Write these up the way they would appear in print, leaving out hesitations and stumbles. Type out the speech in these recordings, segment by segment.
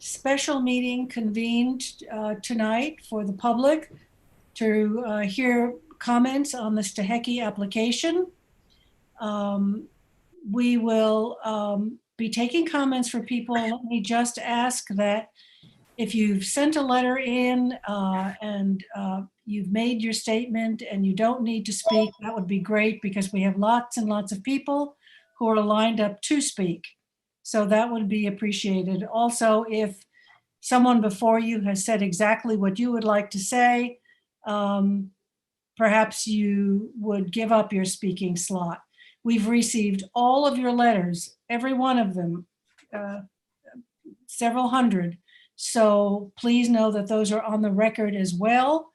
special meeting convened tonight for the public to hear comments on the Steheki application. We will be taking comments for people. Let me just ask that if you've sent a letter in and you've made your statement and you don't need to speak, that would be great because we have lots and lots of people who are lined up to speak. So that would be appreciated. Also, if someone before you has said exactly what you would like to say, perhaps you would give up your speaking slot. We've received all of your letters, every one of them, several hundred. So please know that those are on the record as well.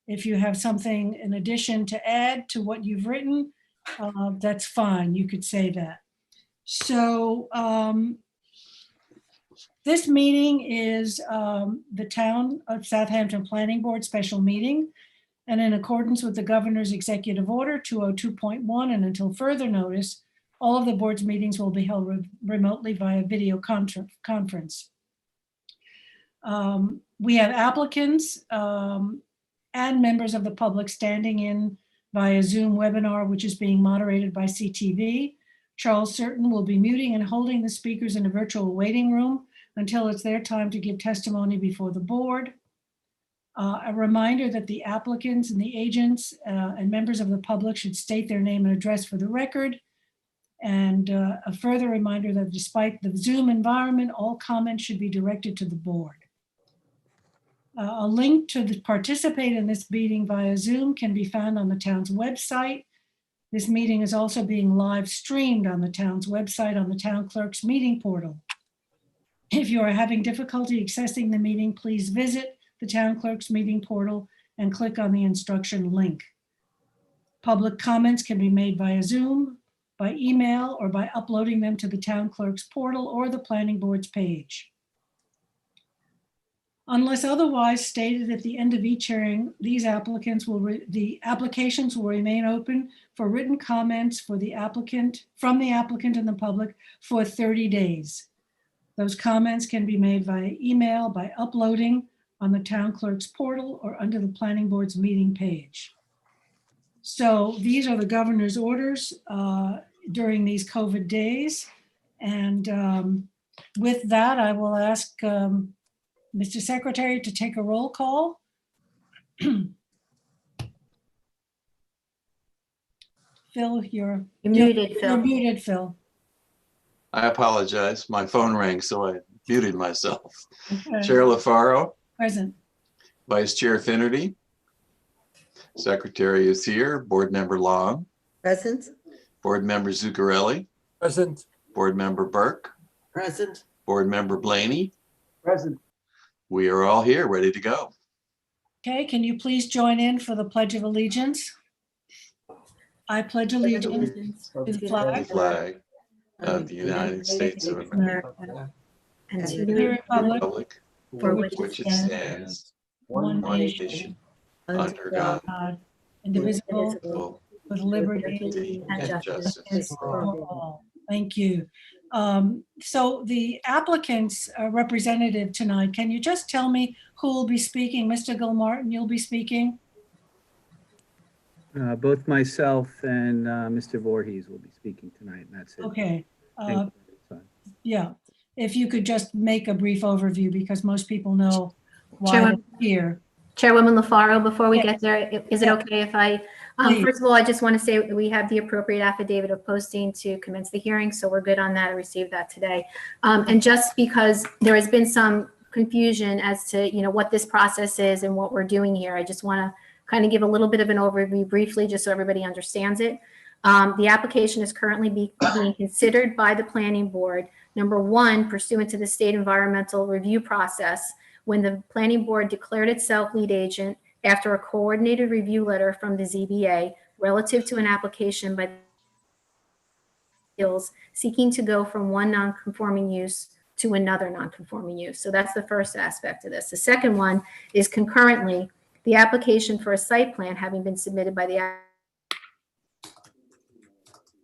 If you have something in addition to add to what you've written, that's fine. You could say that. So this meeting is the Town of Southampton Planning Board special meeting. And in accordance with the governor's executive order 202.1 and until further notice, all of the board's meetings will be held remotely via video conference. We have applicants and members of the public standing in via Zoom webinar, which is being moderated by CTV. Charles Certain will be muting and holding the speakers in a virtual waiting room until it's their time to give testimony before the board. A reminder that the applicants and the agents and members of the public should state their name and address for the record. And a further reminder that despite the Zoom environment, all comments should be directed to the board. A link to participate in this meeting via Zoom can be found on the town's website. This meeting is also being live streamed on the town's website on the town clerk's meeting portal. If you are having difficulty accessing the meeting, please visit the town clerk's meeting portal and click on the instruction link. Public comments can be made via Zoom, by email, or by uploading them to the town clerk's portal or the planning board's page. Unless otherwise stated at the end of each hearing, the applications will remain open for written comments from the applicant and the public for 30 days. Those comments can be made via email by uploading on the town clerk's portal or under the planning board's meeting page. So these are the governor's orders during these COVID days. And with that, I will ask Mr. Secretary to take a roll call. Phil, you're muted, Phil. You're muted, Phil. I apologize. My phone rang, so I muted myself. Okay. Chair LaFaro. Present. Vice Chair Finnerty. Secretary is here. Board Member Long. Present. Board Member Zuccarelli. Present. Board Member Burke. Present. Board Member Blaney. Present. We are all here, ready to go. Okay, can you please join in for the Pledge of Allegiance? I pledge allegiance to the The flag flag of the United States of America, And to and the the republic Republic for which which it it stands, one one nation, nation, under under God, God, indivisible, indivisible, with liberty liberty and and justice justice. for all. Thank you. So the applicant's representative tonight, can you just tell me who will be speaking? Mr. Gilmartin, you'll be speaking? Both myself and Mr. Voorhees will be speaking tonight, and that's it. Okay. Thank you. Yeah, if you could just make a brief overview because most people know why Chairwoman- they're here. Chairwoman LaFaro, before we Yeah. get there, is it Yeah. okay if I, Please. first of all, I just want to say that we have the appropriate affidavit of posting to commence the hearing, so we're good on that. I received that today. And just because there has been some confusion as to, what this process is and what we're doing here, I just want to kind of give a little bit of an overview briefly, just so everybody understands it. The application is currently being considered by the planning board, number one, pursuant to the state environmental review process, when the planning board declared itself lead agent after a coordinated review letter from the ZBA relative to an application by seeking to go from one non-conforming use to another non-conforming use. So that's the first aspect of this. The second one is concurrently the application for a site plan having been submitted by the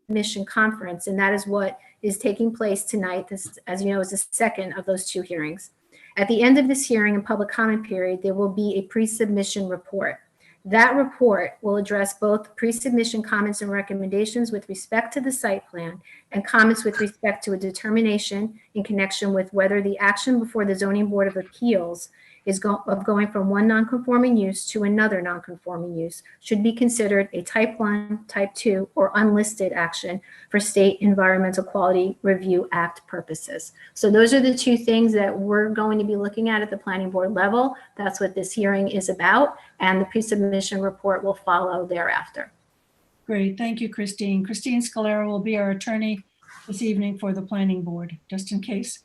Mission Conference, and that is what is taking place tonight. This, as you know, is the second of those two hearings. At the end of this hearing and public comment period, there will be a pre-submission report. That report will address both pre-submission comments and recommendations with respect to the site plan and comments with respect to a determination in connection with whether the action before the Zoning Board of Appeals of going from one non-conforming use to another non-conforming use should be considered a type 1, type 2, or unlisted action for State Environmental Quality Review Act purposes. So those are the two things that we're going to be looking at the planning board level. That's what this hearing is about, and the pre-submission report will follow thereafter. Great, thank you, Christine. Christine Scalera will be our attorney this evening for the planning board, just in case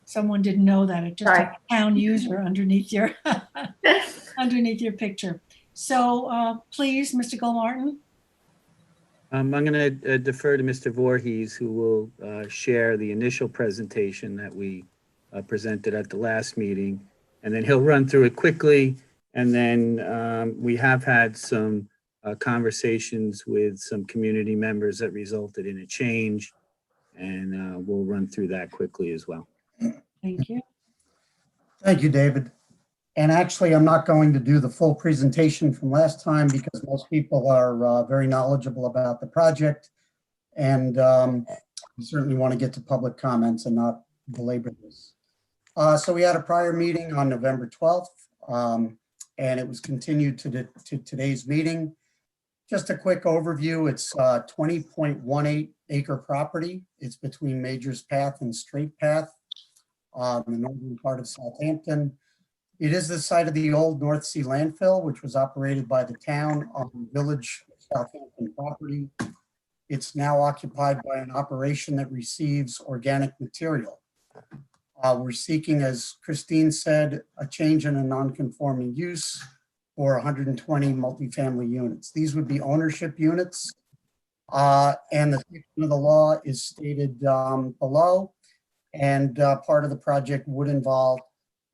someone didn't know that. It's just Sorry. a town user underneath your underneath your picture. So please, Mr. Gilmartin. I'm going to defer to Mr. Voorhees, who will share the initial presentation that we presented at the last meeting, and then he'll run through it quickly. And then we have had some conversations with some community members that resulted in a change, and we'll run through that quickly as well. Thank you. Thank you, David. And actually, I'm not going to do the full presentation from last time because most people are very knowledgeable about the project. And we certainly want to get to public comments and not belabor this. So we had a prior meeting on November 12th, and it was continued to today's meeting. Just a quick overview, it's 20.18 acre property. It's between Majors Path and Straight Path, the northern part of Southampton. It is the site of the old North Sea landfill, which was operated by the town on Village Southampton property. It's now occupied by an operation that receives organic material. We're seeking, as Christine said, a change in a non-conforming use for 120 multifamily units. These would be ownership units. And the section of the law is stated below. And part of the project would involve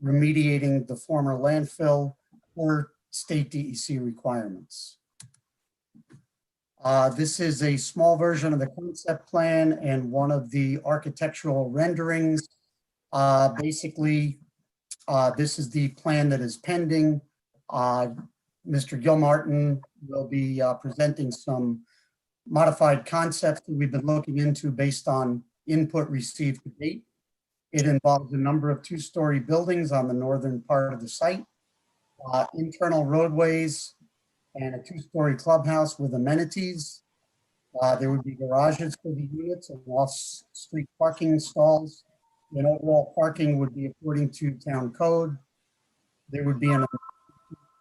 remediating the former landfill for state DEC requirements. This is a small version of the concept plan and one of the architectural renderings. Basically, this is the plan that is pending. Mr. Gilmartin will be presenting some modified concepts that we've been looking into based on input received to date. It involves a number of two-story buildings on the northern part of the site, internal roadways, and a two-story clubhouse with amenities. There would be garages for the units and off-street parking stalls. And overall parking would be according to town code. There would be an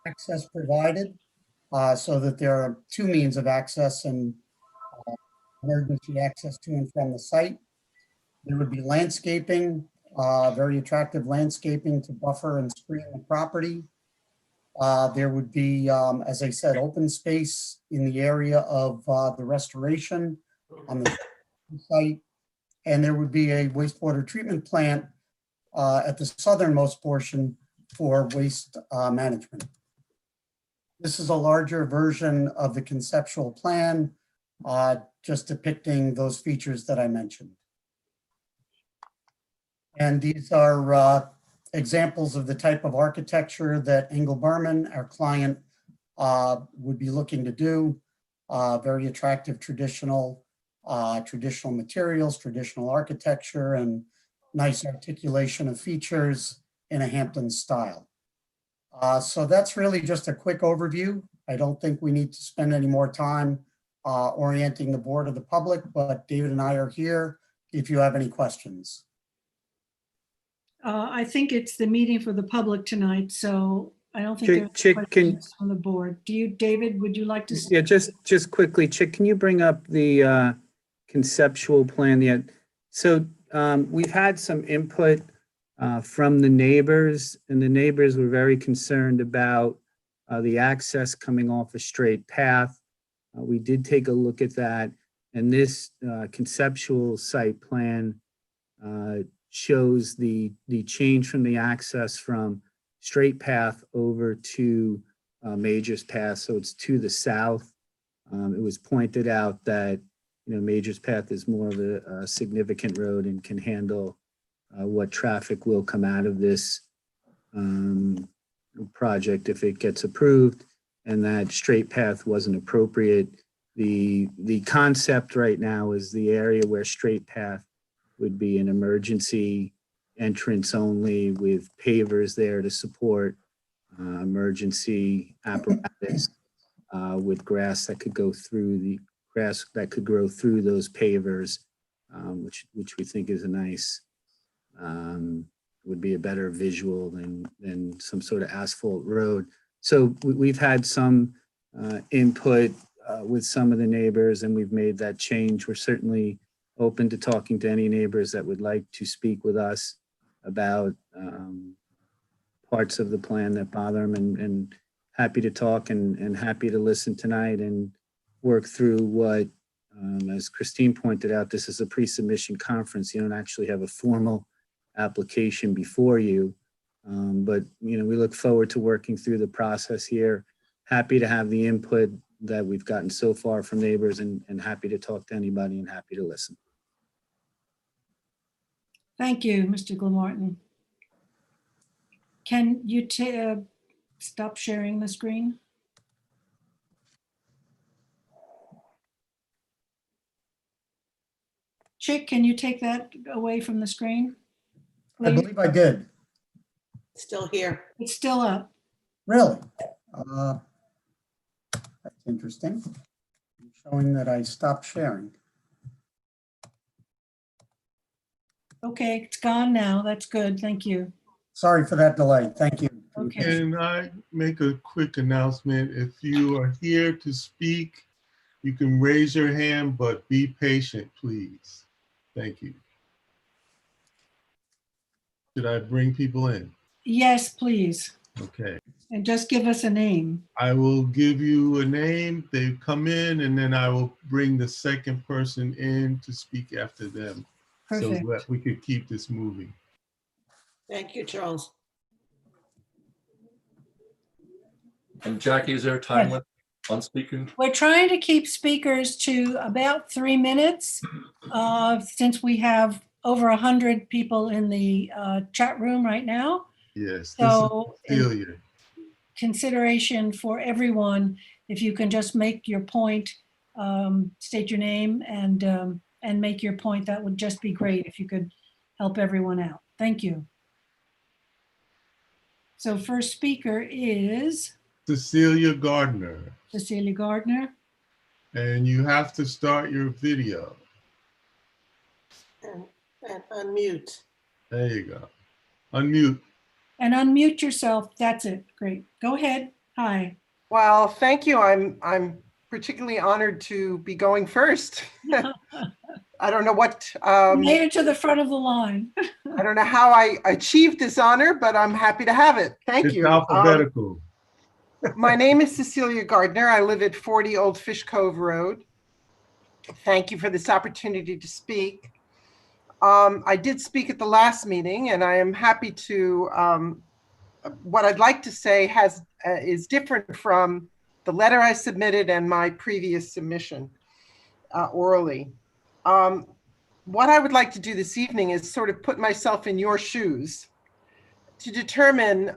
access provided so that there are two means of access and emergency access to and from the site. There would be landscaping, very attractive landscaping to buffer and screen the property. There would be, as I said, open space in the area of the restoration on the site. And there would be a wastewater treatment plant at the southernmost portion for waste management. This is a larger version of the conceptual plan, just depicting those features that I mentioned. And these are examples of the type of architecture that Engel Berman, our client, would be looking to do. Very attractive traditional materials, traditional architecture, and nice articulation of features in a Hampton style. So that's really just a quick overview. I don't think we need to spend any more time orienting the board of the public, but David and I are here if you have any questions. I think it's the meeting for the public tonight, so I don't think Chick, there's can- questions on the board. Do you, David, would you like to? Yeah, just quickly, Chick, can you bring up the conceptual plan yet? So we've had some input from the neighbors, and the neighbors were very concerned about the access coming off a straight path. We did take a look at that, and this conceptual site plan shows the change from the access from straight path over to Majors Path, so it's to the south. It was pointed out that Majors Path is more of a significant road and can handle what traffic will come out of this project if it gets approved, and that straight path wasn't appropriate. The concept right now is the area where straight path would be an emergency entrance only with pavers there to support emergency apparatus with grass that could go through the grass that could grow through those pavers, which we think is a nice, would be a better visual than some sort of asphalt road. So we've had some input with some of the neighbors, and we've made that change. We're certainly open to talking to any neighbors that would like to speak with us about parts of the plan that bother them, and happy to talk and happy to listen tonight and work through what, as Christine pointed out, this is a pre-submission conference. You don't actually have a formal application before you. But, we look forward to working through the process here. Happy to have the input that we've gotten so far from neighbors, and happy to talk to anybody and happy to listen. Thank you, Mr. Gilmartin. Can you stop sharing the screen? Chick, can you take that away from the screen? I Please? believe I did. Still here. It's still up. Really? That's interesting. Showing that I stopped sharing. Okay, it's gone now. That's good. Thank you. Sorry for that delay. Thank you. Okay. Can I make a quick announcement? If you are here to speak, you can raise your hand, but be patient, please. Thank you. Should I bring people in? Yes, please. Okay. And just give us a name. I will give you a name. They come in, and then I will bring the second person in to speak after them. Perfect. So that we could keep this moving. Thank you, Charles. And Jackie, is there a time Yes. limit on speaking? We're trying to keep speakers to about 3 minutes, since we have over 100 people in the chat room right now. Yes, this So is in Celia. consideration for everyone, if you can just make your point, state your name and make your point, that would just be great if you could help everyone out. Thank you. So first speaker is Cecilia Gardner. Cecilia Gardner. And you have to start your video. And unmute. There you go. Unmute. And unmute yourself. That's it. Great. Go ahead. Hi. Well, thank you. I'm particularly honored to be going first. I don't know what, You made it to the front of the line. I don't know how I achieved this honor, but I'm happy to have it. Thank It's you. alphabetical. My name is Cecilia Gardner. I live at 40 Old Fish Cove Road. Thank you for this opportunity to speak. I did speak at the last meeting, and I am happy to, what I'd like to say is different from the letter I submitted and my previous submission orally. What I would like to do this evening is sort of put myself in your shoes to determine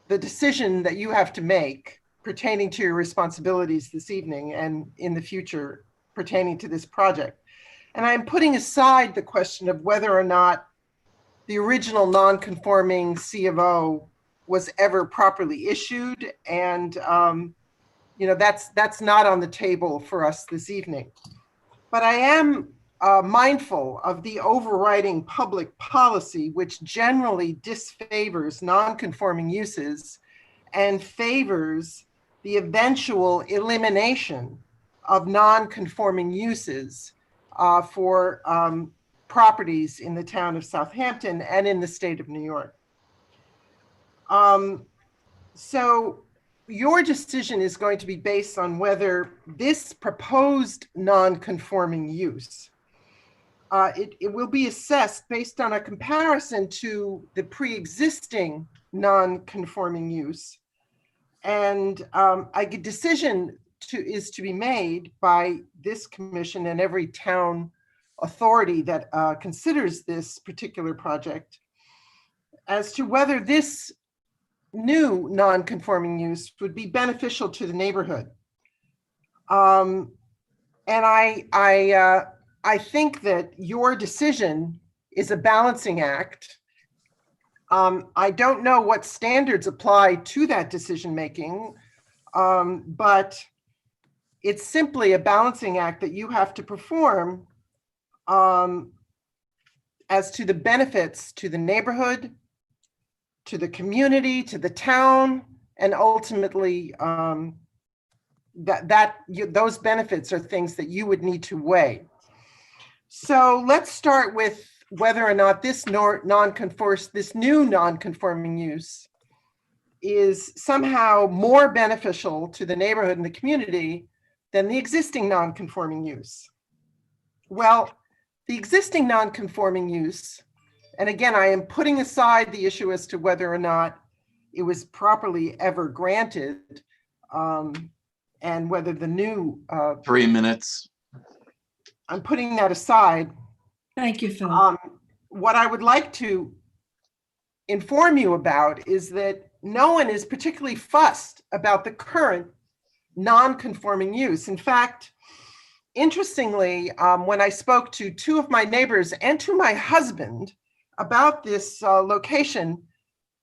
the decision that you have to make pertaining to your responsibilities this evening and in the future pertaining to this project. And I'm putting aside the question of whether or not the original non-conforming C of O was ever properly issued. And, that's not on the table for us this evening. But I am mindful of the overriding public policy, which generally disfavors non-conforming uses and favors the eventual elimination of non-conforming uses for properties in the town of Southampton and in the state of New York. So your decision is going to be based on whether this proposed non-conforming use, it will be assessed based on a comparison to the pre-existing non-conforming use. And a decision is to be made by this commission and every town authority that considers this particular project as to whether this new non-conforming use would be beneficial to the neighborhood. And I think that your decision is a balancing act. I don't know what standards apply to that decision-making, but it's simply a balancing act that you have to perform as to the benefits to the neighborhood, to the community, to the town, and ultimately those benefits are things that you would need to weigh. So let's start with whether or not this new non-conforming use is somehow more beneficial to the neighborhood and the community than the existing non-conforming use. Well, the existing non-conforming use, and again, I am putting aside the issue as to whether or not it was properly ever granted, and whether the new 3 minutes. I'm putting that aside. Thank you, Phil. What I would like to inform you about is that no one is particularly fussed about the current non-conforming use. In fact, interestingly, when I spoke to two of my neighbors and to my husband about this location,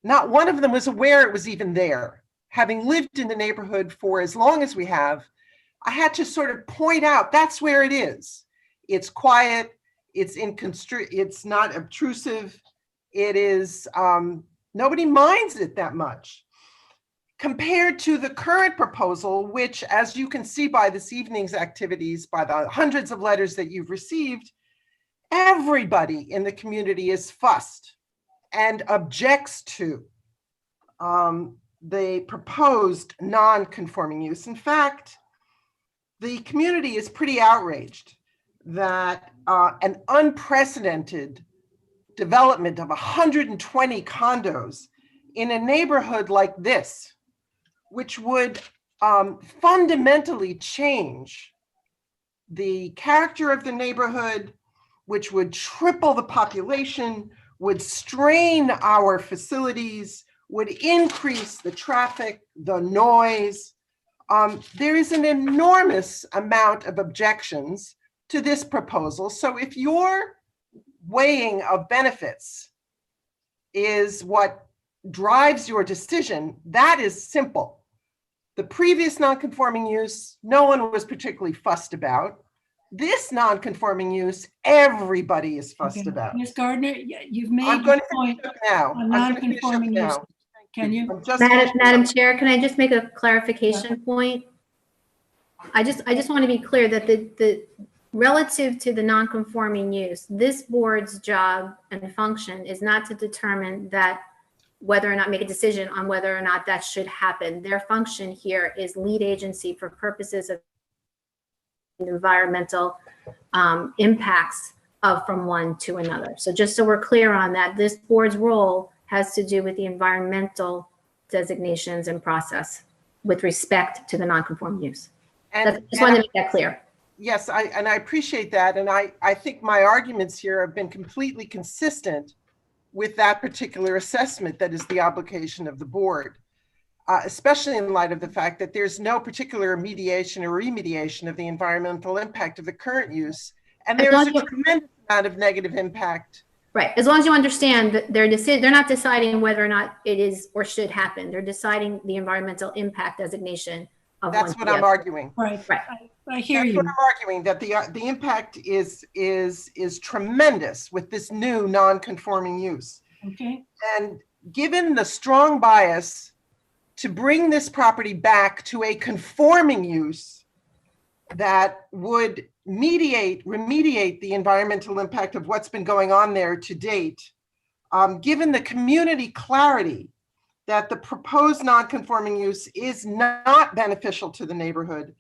not one of them was aware it was even there. Having lived in the neighborhood for as long as we have, I had to sort of point out that's where it is. It's quiet, it's not obtrusive, it is, nobody minds it that much. Compared to the current proposal, which, as you can see by this evening's activities, by the hundreds of letters that you've received, everybody in the community is fussed and objects to the proposed non-conforming use. In fact, the community is pretty outraged that an unprecedented development of 120 condos in a neighborhood like this, which would fundamentally change the character of the neighborhood, which would triple the population, would strain our facilities, would increase the traffic, the noise. There is an enormous amount of objections to this proposal. So if your weighing of benefits is what drives your decision, that is simple. The previous non-conforming use, no one was particularly fussed about. This non-conforming use, everybody is fussed about. Ms. Gardner, you've made I'm going your to point finish up now. on I'm going to finish up non-conforming use. now. Can you? I'm just Madam Chair, can I just make a clarification point? I just want to be clear that the relative to the non-conforming use, this board's job and function is not to determine that whether or not make a decision on whether or not that should happen. Their function here is lead agency for purposes of environmental impacts from one to another. So just so we're clear on that, this board's role has to do with the environmental designations and process with respect to the non-conforming use. Just wanted to make that clear. Yes, I appreciate that. And I think my arguments here have been completely consistent with that particular assessment that is the obligation of the board, especially in light of the fact that there's no particular mediation or remediation of the environmental impact of the current use. And there is a tremendous amount of negative impact. Right. As long as you understand that they're not deciding whether or not it is or should happen. They're deciding the environmental impact designation of That's what I'm arguing. Right. Right. I hear That's you. what I'm arguing, that the impact is tremendous with this new non-conforming use. Okay. And given the strong bias to bring this property back to a conforming use that would remediate the environmental impact of what's been going on there to date, given the community clarity that the proposed non-conforming use is not beneficial to the neighborhood,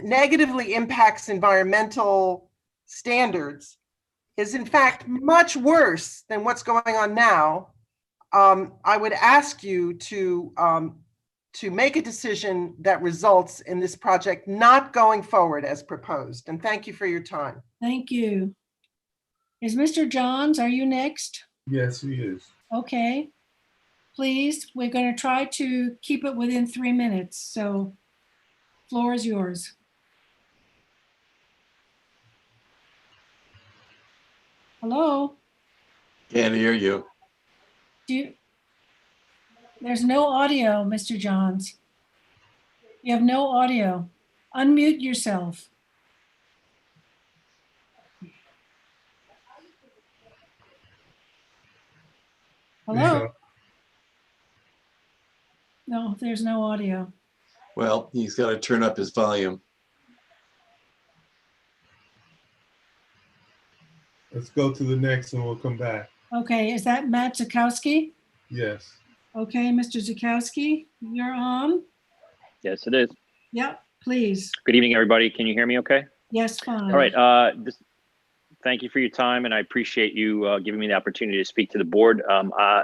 negatively impacts environmental standards, is in fact much worse than what's going on now, I would ask you to make a decision that results in this project not going forward as proposed. And thank you for your time. Thank you. Is Mr. Johns, are you next? Yes, he is. Okay. Please, we're going to try to keep it within 3 minutes. So floor is yours. Hello? Can't hear you. There's no audio, Mr. Johns. You have no audio. Unmute yourself. Hello? No, there's no audio. Well, he's got to turn up his volume. Let's go to the next and we'll come back. Okay, is that Matt Zakowski? Yes. Okay, Mr. Zakowski, you're on. Yes, it is. Yep, please. Good evening, everybody. Can you hear me okay? Yes, fine. All right. Thank you for your time, and I appreciate you giving me the opportunity to speak to the board.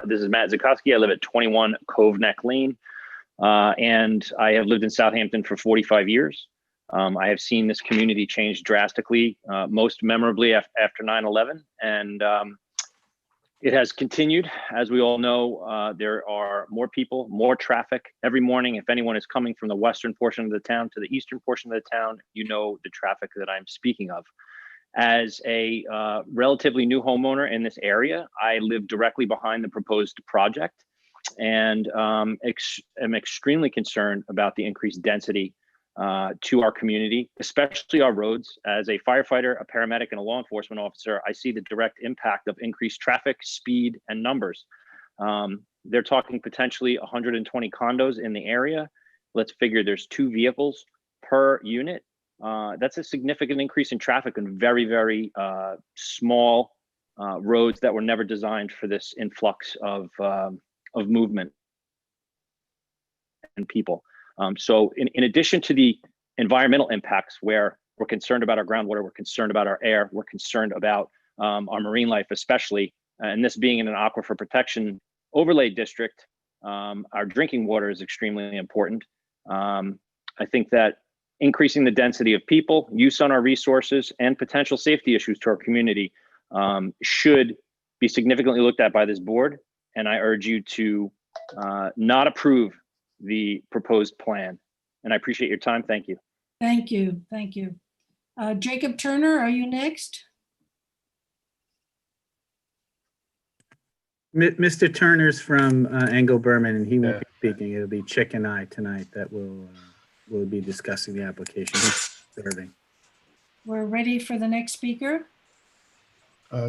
This is Matt Zakowski. I live at 21 Cove Neck Lane, and I have lived in Southampton for 45 years. I have seen this community change drastically, most memorably after 9/11, and it has continued. As we all know, there are more people, more traffic every morning. If anyone is coming from the western portion of the town to the eastern portion of the town, you know the traffic that I'm speaking of. As a relatively new homeowner in this area, I live directly behind the proposed project, and am extremely concerned about the increased density to our community, especially our roads. As a firefighter, a paramedic, and a law enforcement officer, I see the direct impact of increased traffic, speed, and numbers. They're talking potentially 120 condos in the area. Let's figure there's 2 vehicles per unit. That's a significant increase in traffic on very, very small roads that were never designed for this influx of movement and people. So in addition to the environmental impacts, where we're concerned about our groundwater, we're concerned about our air, we're concerned about our marine life, especially, and this being in an aquifer protection overlay district, our drinking water is extremely important. I think that increasing the density of people, use on our resources, and potential safety issues to our community should be significantly looked at by this board. And I urge you to not approve the proposed plan. And I appreciate your time. Thank you. Thank you, thank you. Jacob Turner, are you next? Mr. Turner's from Engel Berman, and he won't be speaking. It'll be Chick and I tonight that will be discussing the application. He's serving. We're ready for the next speaker.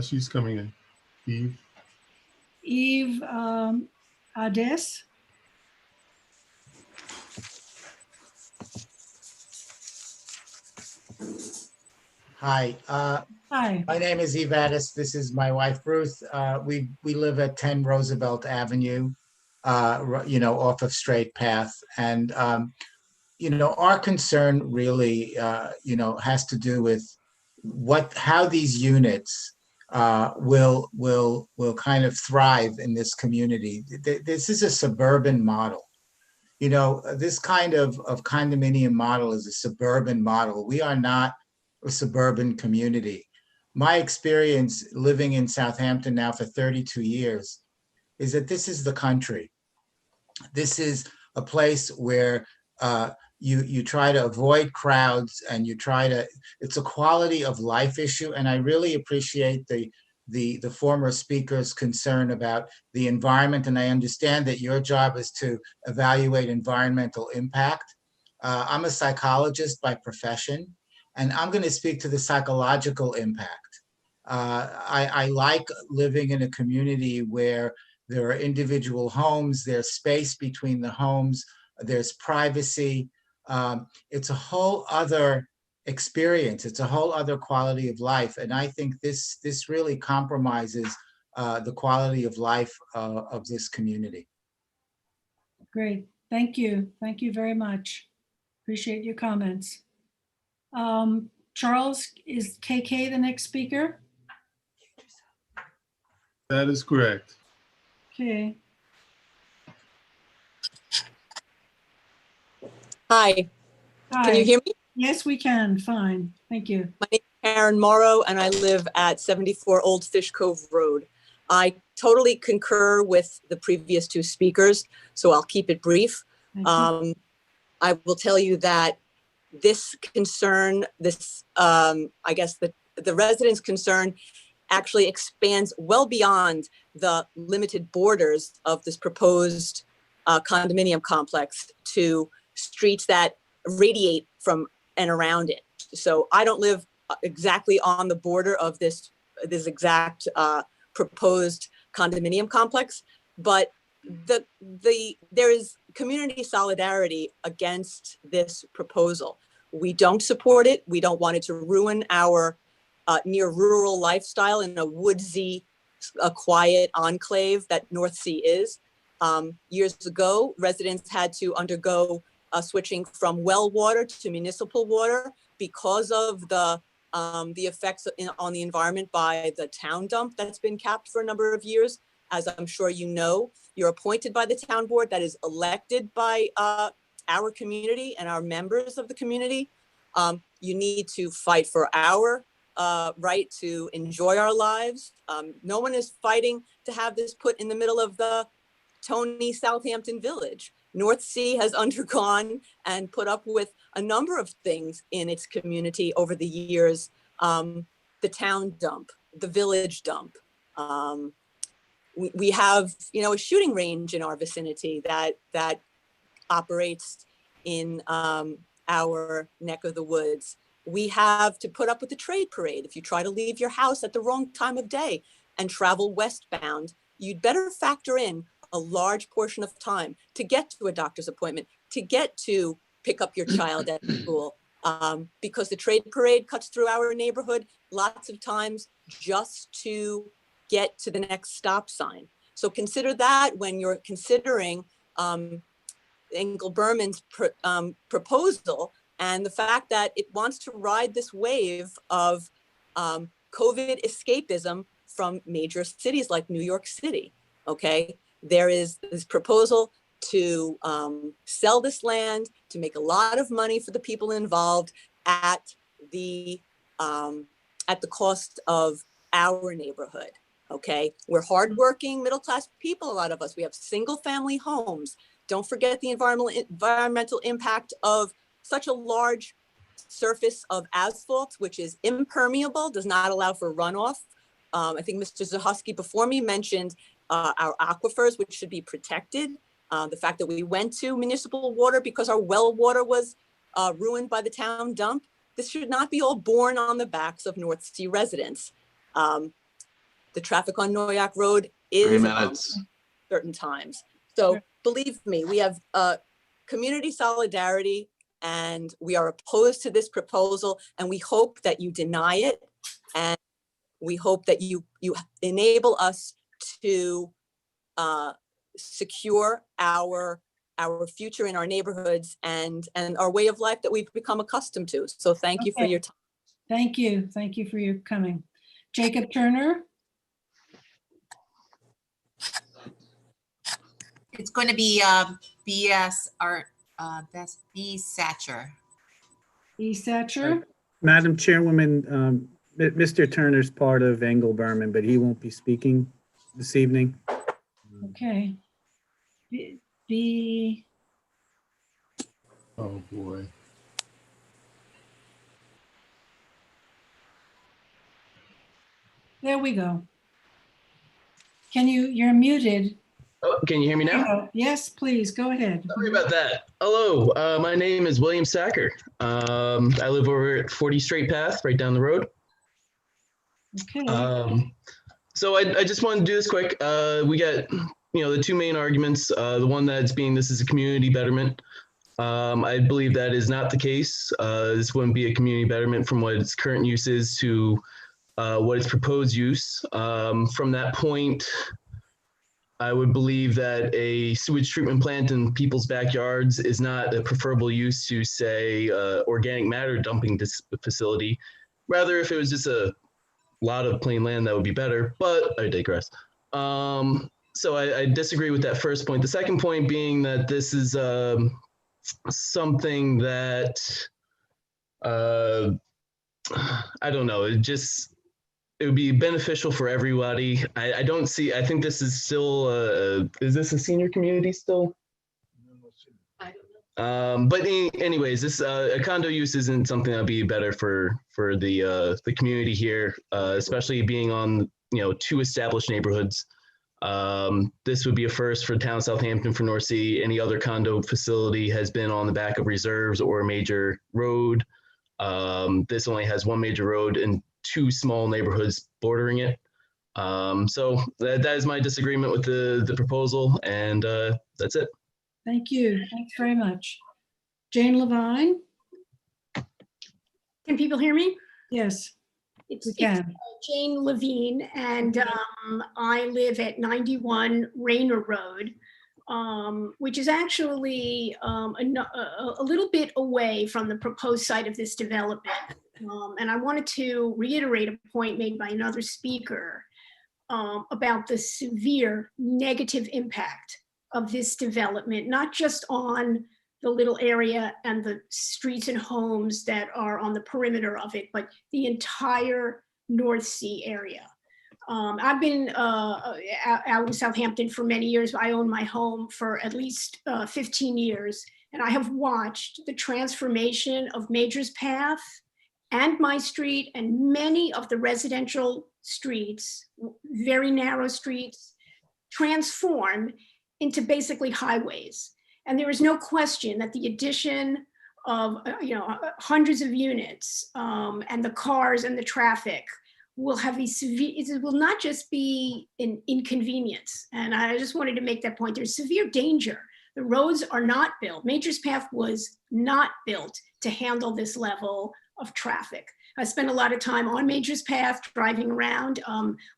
She's coming in. Eve. Eve Ades. Hi. Hi. My name is Eve Addis. This is my wife, Ruth. We live at 10 Roosevelt Avenue, off of Straight Path. And, our concern really, has to do with how these units will kind of thrive in this community. This is a suburban model. This kind of condominium model is a suburban model. We are not a suburban community. My experience living in Southampton now for 32 years is that this is the country. This is a place where you try to avoid crowds, and it's a quality of life issue. And I really appreciate the former speaker's concern about the environment. And I understand that your job is to evaluate environmental impact. I'm a psychologist by profession, and I'm going to speak to the psychological impact. I like living in a community where there are individual homes, there's space between the homes, there's privacy. It's a whole other experience. It's a whole other quality of life. And I think this really compromises the quality of life of this community. Great, thank you. Thank you very much. Appreciate your comments. Charles, is KK the next speaker? That is correct. Okay. Hi. Hi. Can you hear me? Yes, we can. Fine. Thank you. My name is Karen Morrow, and I live at 74 Old Fish Cove Road. I totally concur with the previous two speakers, so I'll keep it brief. I will tell you that this concern, I guess the residents' concern actually expands well beyond the limited borders of this proposed condominium complex to streets that radiate from and around it. So I don't live exactly on the border of this exact proposed condominium complex, but there is community solidarity against this proposal. We don't support it. We don't want it to ruin our near rural lifestyle in a woodsy, quiet enclave that North Sea is. Years ago, residents had to undergo switching from well water to municipal water because of the effects on the environment by the town dump that's been capped for a number of years. As I'm sure you know, you're appointed by the town board that is elected by our community and our members of the community. You need to fight for our right to enjoy our lives. No one is fighting to have this put in the middle of the Tony Southampton village. North Sea has undergone and put up with a number of things in its community over the years. The town dump, the village dump. We have, a shooting range in our vicinity that operates in our neck of the woods. We have to put up with the trade parade. If you try to leave your house at the wrong time of day and travel westbound, you'd better factor in a large portion of time to get to a doctor's appointment, to get to pick up your child at school, because the trade parade cuts through our neighborhood lots of times just to get to the next stop sign. So consider that when you're considering Engel Berman's proposal and the fact that it wants to ride this wave of COVID escapism from major cities like New York City, okay? There is this proposal to sell this land, to make a lot of money for the people involved at the cost of our neighborhood, okay? We're hardworking, middle-class people, a lot of us. We have single-family homes. Don't forget the environmental impact of such a large surface of asphalt, which is impermeable, does not allow for runoff. I think Mr. Zahusky before me mentioned our aquifers, which should be protected. The fact that we went to municipal water because our well water was ruined by the town dump. This should not be all borne on the backs of North Sea residents. The traffic on Noyak Road is 3 minutes. certain times. So believe me, we have community solidarity and we are opposed to this proposal, and we hope that you deny it, and we hope that you enable us to secure our future in our neighborhoods and our way of life that we've become accustomed to. So thank you for your time. Thank you. Thank you for your coming. Jacob Turner? It's going to be B.S. or that's B. Satcher. E. Satcher? Madam Chairwoman, Mr. Turner's part of Engel Berman, but he won't be speaking this evening. Okay. B. Oh, boy. There we go. You're muted. Oh, can you hear me now? Yes, please, go ahead. Sorry about that. Hello, my name is William Sacker. I live over at 40 Straight Path, right down the road. Okay. So I just wanted to do this quick. We got, the two main arguments. The one that's being this is a community betterment. I believe that is not the case. This wouldn't be a community betterment from what its current use is to what its proposed use. From that point, I would believe that a sewage treatment plant in people's backyards is not a preferable use to, say, organic matter dumping facility. Rather, if it was just a lot of plain land, that would be better, but I digress. So I disagree with that first point. The second point being that this is something that, I don't know, it it would be beneficial for everybody. I don't see, I think this is still, is this a senior community still? Anyways, this a condo use isn't something that'd be better for the community here, especially being on, you know, 2 established neighborhoods. This would be a first for town of Southampton for North Sea. Any other condo facility has been on the back of reserves or a major road. This only has 1 major road and 2 small neighborhoods bordering it. So that is my disagreement with the proposal, and that's it. Thank you. Thanks very much. Jane Levine? Can people hear me? Yes, It's, we it's can. Jane Levine, and I live at 91 Rayner Road, which is actually a little bit away from the proposed site of this development. And I wanted to reiterate a point made by another speaker about the severe negative impact of this development, not just on the little area and the streets and homes that are on the perimeter of it, but the entire North Sea area. I've been out in Southampton for many years. I own my home for at least 15 years, and I have watched the transformation of Major's Path and my street and many of the residential streets, very narrow streets, transform into basically highways. And there is no question that the addition of hundreds of units and the cars and the traffic will have a severe, it will not just be an inconvenience. And I just wanted to make that point. There's severe danger. The roads are not built. Major's Path was not built to handle this level of traffic. I spent a lot of time on Major's Path driving around.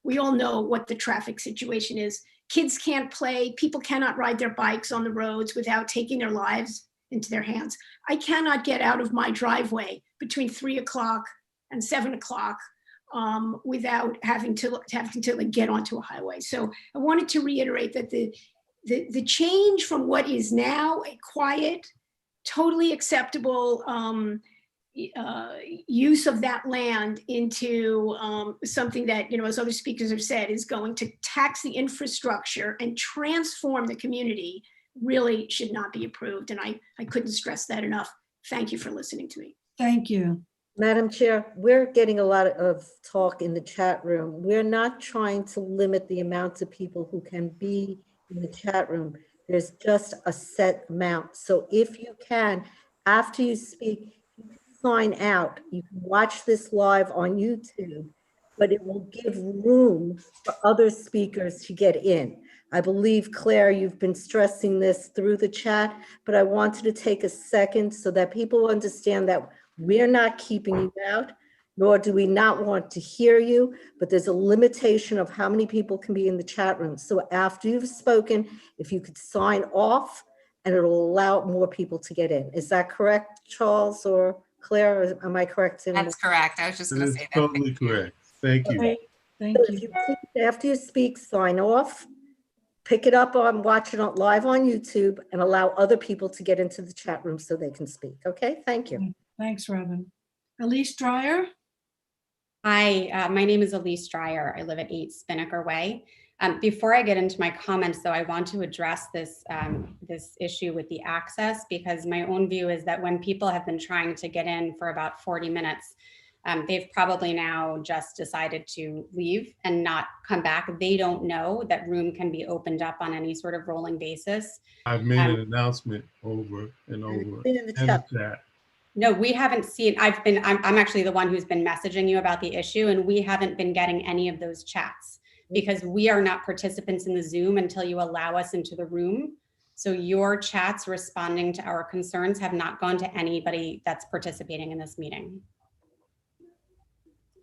We all know what the traffic situation is. Kids can't play, people cannot ride their bikes on the roads without taking their lives into their hands. I cannot get out of my driveway between 3 o'clock and 7 o'clock without having to like, get onto a highway. So I wanted to reiterate that the change from what is now a quiet, totally acceptable use of that land into something that, as other speakers have said, is going to tax the infrastructure and transform the community really should not be approved. And I couldn't stress that enough. Thank you for listening to me. Thank you. Madam Chair, we're getting a lot of talk in the chat room. We're not trying to limit the amount of people who can be in the chat room. There's just a set amount. So if you can, after you speak, sign out. You can watch this live on YouTube, but it will give room for other speakers to get in. I believe, Claire, you've been stressing this through the chat, but I wanted to take a second so that people understand that we're not keeping you out, nor do we not want to hear you, but there's a limitation of how many people can be in the chat room. So after you've spoken, if you could sign off, and it'll allow more people to get in. Is that correct, Charles or Claire, or am I correct? That's correct. I was just going to say that. Totally correct. Thank you. Okay, thank So you. if you please, after you speak, sign off, pick it up on, watch it live on YouTube, and allow other people to get into the chat room so they can speak. Okay, thank you. Thanks, Robin. Elise Dreyer? Hi, my name is Elise Dreyer. I live at 8 Spinnaker Way. Before I get into my comments, though, I want to address this issue with the access, because my own view is that when people have been trying to get in for about 40 minutes, they've probably now just decided to leave and not come back. They don't know that room can be opened up on any sort of rolling basis. I've made an announcement over and over in the chat. No, we haven't seen, I'm actually the one who's been messaging you about the issue, and we haven't been getting any of those chats because we are not participants in the Zoom until you allow us into the room. So your chats responding to our concerns have not gone to anybody that's participating in this meeting.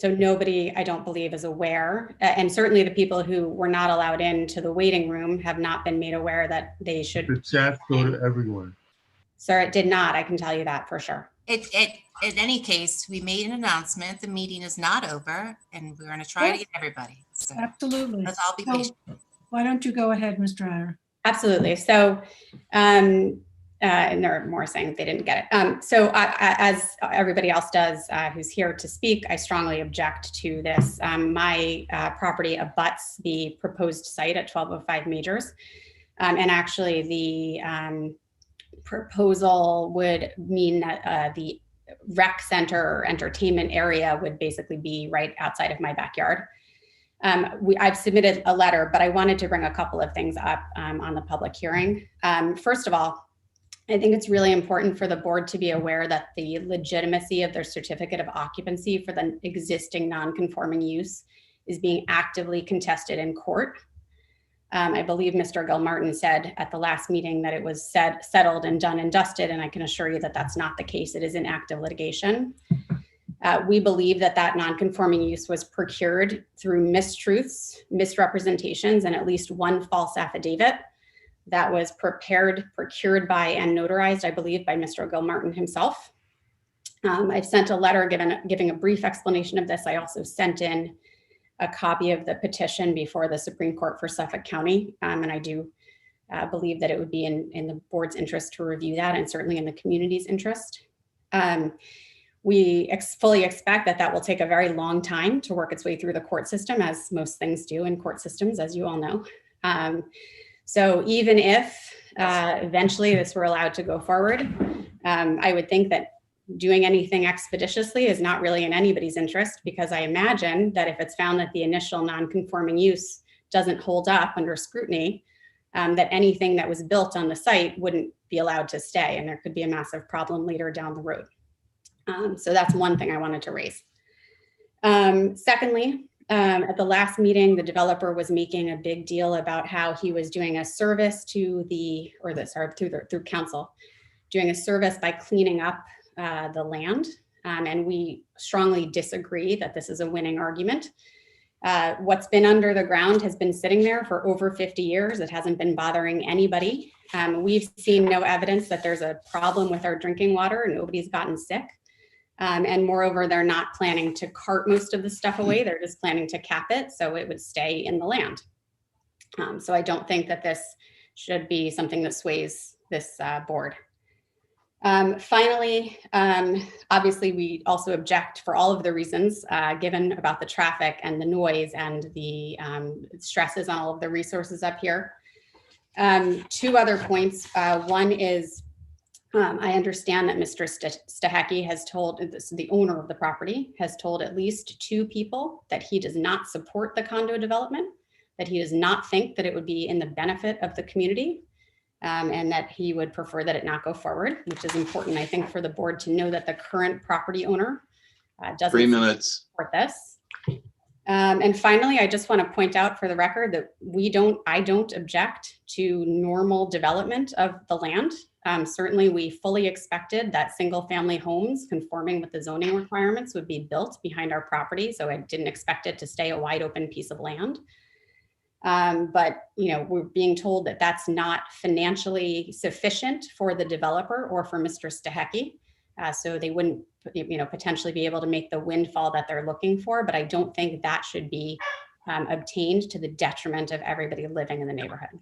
So nobody, I don't believe, is aware. And certainly the people who were not allowed into the waiting room have not been made aware that they should. The chat go to everyone. Sir, it did not. I can tell you that for sure. In any case, we made an announcement. The meeting is not over, and we're going to try to get everybody. So absolutely. Let's all be patient. Why don't you go ahead, Ms. Dreyer? Absolutely. So and there are more saying they didn't get it. So as everybody else does who's here to speak, I strongly object to this. My property abuts the proposed site at 1205 Majors. And actually the proposal would mean that the rec center or entertainment area would basically be right outside of my backyard. I've submitted a letter, but I wanted to bring a couple of things up on the public hearing. First of all, I think it's really important for the board to be aware that the legitimacy of their certificate of occupancy for the existing non-conforming use is being actively contested in court. I believe Mr. Gilmartin said at the last meeting that it was settled and done and dusted, and I can assure you that that's not the case. It is in active litigation. We believe that that non-conforming use was procured through mistruths, misrepresentations, and at least one false affidavit that was prepared, procured by, and notarized, I believe, by Mr. Gilmartin himself. I've sent a letter giving a brief explanation of this. I also sent in a copy of the petition before the Supreme Court for Suffolk County, and I do believe that it would be in the board's interest to review that, and certainly in the community's interest. We fully expect that that will take a very long time to work its way through the court system, as most things do in court systems, as you all know. So even if eventually this were allowed to go forward, I would think that doing anything expeditiously is not really in anybody's interest, because I imagine that if it's found that the initial non-conforming use doesn't hold up under scrutiny, that anything that was built on the site wouldn't be allowed to stay, and there could be a massive problem later down the road. So that's one thing I wanted to raise. Secondly, at the last meeting, the developer was making a big deal about how he was doing a service to through council, doing a service by cleaning up the land. And we strongly disagree that this is a winning argument. What's been under the ground has been sitting there for over 50 years. It hasn't been bothering anybody. We've seen no evidence that there's a problem with our drinking water. Nobody's gotten sick. And moreover, they're not planning to cart most of the stuff away. They're just planning to cap it so it would stay in the land. So I don't think that this should be something that sways this board. Finally, obviously, we also object for all of the reasons given about the traffic and the noise and the stresses on all of the resources up here. Two other points. One is I understand that Mr. Stahecki has told, the owner of the property, has told at least 2 people that he does not support the condo development, that he does not think that it would be in the benefit of the community, and that he would prefer that it not go forward, which is important, I think, for the board to know that the current property owner doesn't 3 minutes. support this. And finally, I just want to point out for the record that I don't object to normal development of the land. Certainly, we fully expected that single family homes conforming with the zoning requirements would be built behind our property. So I didn't expect it to stay a wide open piece of land. But we're being told that that's not financially sufficient for the developer or for Mr. Stahecki. So they wouldn't potentially be able to make the windfall that they're looking for. But I don't think that should be obtained to the detriment of everybody living in the neighborhood.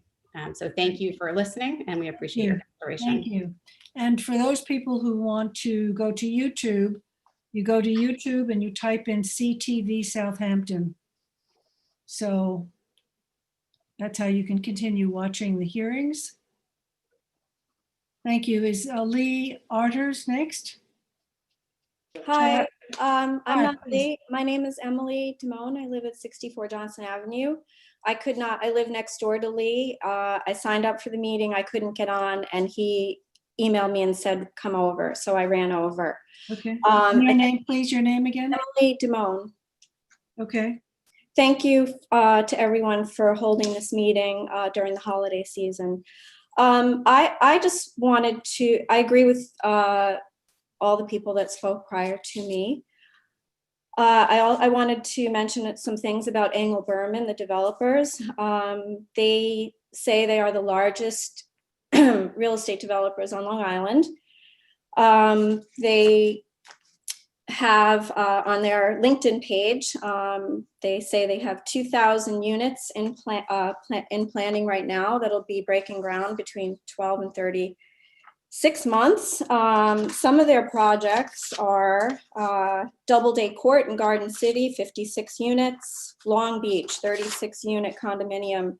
So thank you for listening, and we appreciate your consideration. Thank you. And for those people who want to go to YouTube, you go to YouTube and you type in CTV Southampton. So that's how you can continue watching the hearings. Thank you. Is Lee Arters next? Hi, I'm Hi, not please. late. My name is Emily Damone. I live at 64 Johnson Avenue. I live next door to Lee. I signed up for the meeting. I couldn't get on, and he emailed me and said, come over. So I ran over. Okay. Your name, please, your name again? Emily Damone. Okay. Thank you to everyone for holding this meeting during the holiday season. I just wanted to, I agree with all the people that spoke prior to me. I wanted to mention some things about Engel Berman, the developers. They say they are the largest real estate developers on Long Island. They have on their LinkedIn page, they say they have 2,000 units in planning right now that'll be breaking ground between 12 and 30 6 months. Some of their projects are Doubleday Court in Garden City, 56 units, Long Beach, 36 unit condominium,